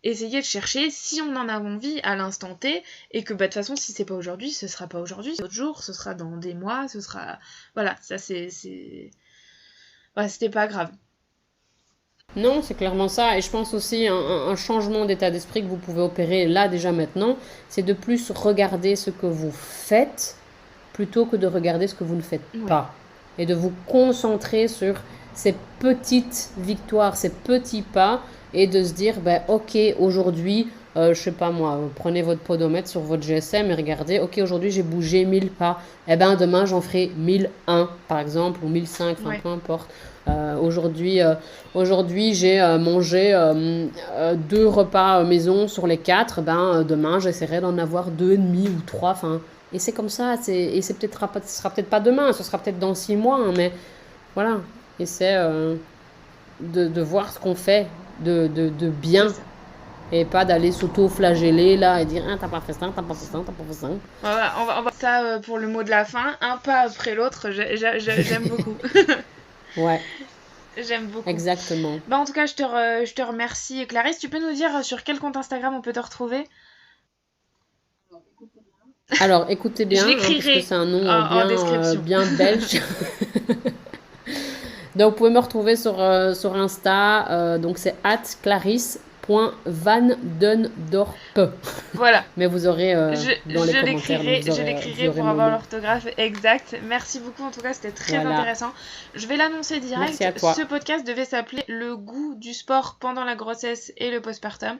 essayer de chercher si on en a envie à l'instant T, et que bah, de toute façon si c'est pas aujourd'hui, ce sera pas aujourd'hui, c'est autre jour, ce sera dans des mois, ce sera... Voilà, ça c'est... Ouais, c'était pas grave. Non, c'est clairement ça. Et je pense aussi un changement d'état d'esprit que vous pouvez opérer là déjà maintenant, c'est de plus regarder ce que vous faites plutôt que de regarder ce que vous ne faites Ouais. pas. Et de vous concentrer sur ces petites victoires, ces petits pas, et de se dire, ben, ok, aujourd'hui, je sais pas moi, prenez votre podomètre sur votre GSM et regardez, ok, aujourd'hui j'ai bougé 1000 pas, et ben demain j'en ferai 1001 par exemple, ou 1005, enfin Ouais. peu importe. Aujourd'hui j'ai mangé 2 repas maison sur les 4, ben demain j'essaierai d'en avoir 2,5 ou 3, enfin, et c'est comme ça, et ce sera peut-être pas demain, ce sera peut-être dans 6 mois, hein, mais voilà, et c'est de voir ce qu'on fait de bien, C'est ça. et pas d'aller s'auto-flageller là et dire ah t'as pas fait ça, t'as pas fait ça, t'as pas fait ça. Voilà, on va ça pour le mot de la fin, un pas après l'autre, j'aime beaucoup. Ouais, J'aime beaucoup. exactement. Bah, en tout cas, je te remercie. Clarisse, tu peux nous dire sur quel compte Instagram on peut te retrouver? Alors écoutez Je bien, parce que l'écrirai c'est un nom en description. bien belge. Donc vous pouvez me retrouver sur Insta, donc c'est @clarisse.vandendorp. Voilà. Mais vous aurez dans les Je commentaires, donc l'écrirai, vous aurez pour mon avoir nom. l'orthographe exact. Merci beaucoup, en tout cas, c'était très Voilà. intéressant. Je vais l'annoncer Merci à direct. toi. Ce podcast devait s'appeler Le goût du sport pendant la grossesse et le postpartum.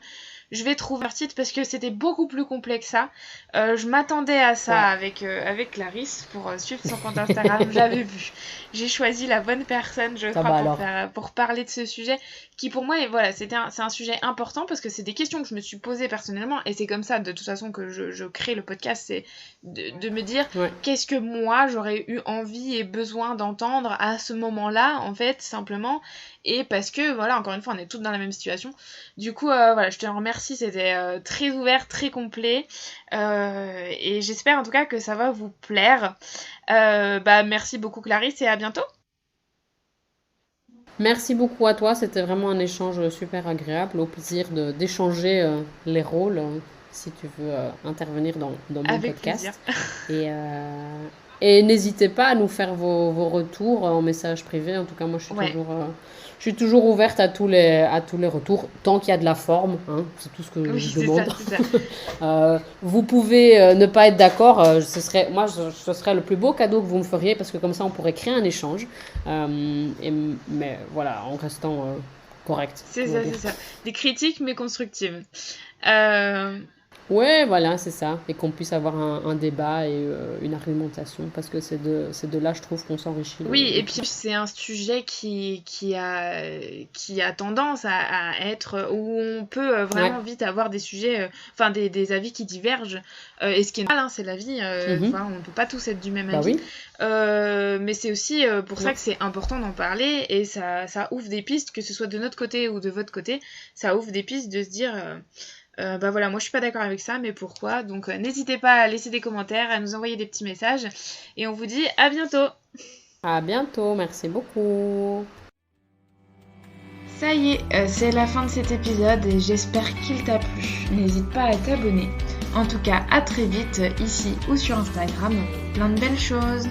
Je vais trouver un titre parce que c'était beaucoup plus complexe que ça. Je m'attendais à ça Ouais. avec Clarisse pour suivre son compte Instagram. J'avais vu. J'ai choisi la bonne personne, je Ça crois, va alors. pour parler de ce sujet qui pour moi, voilà, c'est un sujet important parce que c'est des questions que je me suis posées personnellement et c'est comme ça de toute façon que je crée le podcast, c'est de me dire Ouais. qu'est-ce que moi j'aurais eu envie et besoin d'entendre à ce moment-là, en fait, simplement, et parce que, voilà, encore une fois, on est toutes dans la même situation. Du coup, voilà, je te remercie, c'était très ouvert, très complet, et j'espère en tout cas que ça va vous plaire. Bah, merci beaucoup Clarisse et à bientôt. Merci beaucoup à toi, c'était vraiment un échange super agréable. Au plaisir d'échanger les rôles si tu veux intervenir dans mon Avec podcast. plaisir. Et n'hésitez pas à nous faire vos retours en message privé. En tout cas, moi, Ouais. je suis toujours ouverte à tous les retours, tant qu'il y a de la forme. Hein, c'est tout ce que Oui, je c'est demande. ça, c'est ça. Vous pouvez ne pas être d'accord. Ce serait le plus beau cadeau que vous me feriez parce que comme ça, on pourrait créer un échange. Mais voilà, en restant correct. C'est on va ça, dire. c'est ça. Des critiques mais constructives. Euh, Ouais, voilà, c'est ça. Et qu'on puisse avoir un débat et une argumentation, parce que c'est de là, je trouve, qu'on s'enrichit Oui, le et puis plus. c'est un sujet qui a tendance à être où on peut Ouais. vraiment vite avoir des sujets, enfin des avis qui divergent. Et ce qui est normal, hein, c'est la vie. Mhm. Enfin, on ne peut pas tous être du même Bah avis. oui. Mais c'est aussi pour ça Ouais. que c'est important d'en parler et ça ouvre des pistes, que ce soit de notre côté ou de votre côté, ça ouvre des pistes de se dire. Bah voilà, moi je suis pas d'accord avec ça, mais pourquoi? Donc n'hésitez pas à laisser des commentaires, à nous envoyer des petits messages, et on vous dit à bientôt! À bientôt. Merci beaucoup. Ça y est, c'est la fin de cet épisode et j'espère qu'il t'a plu. N'hésite pas à t'abonner. En tout cas, à très vite ici ou sur Instagram. Plein de belles choses!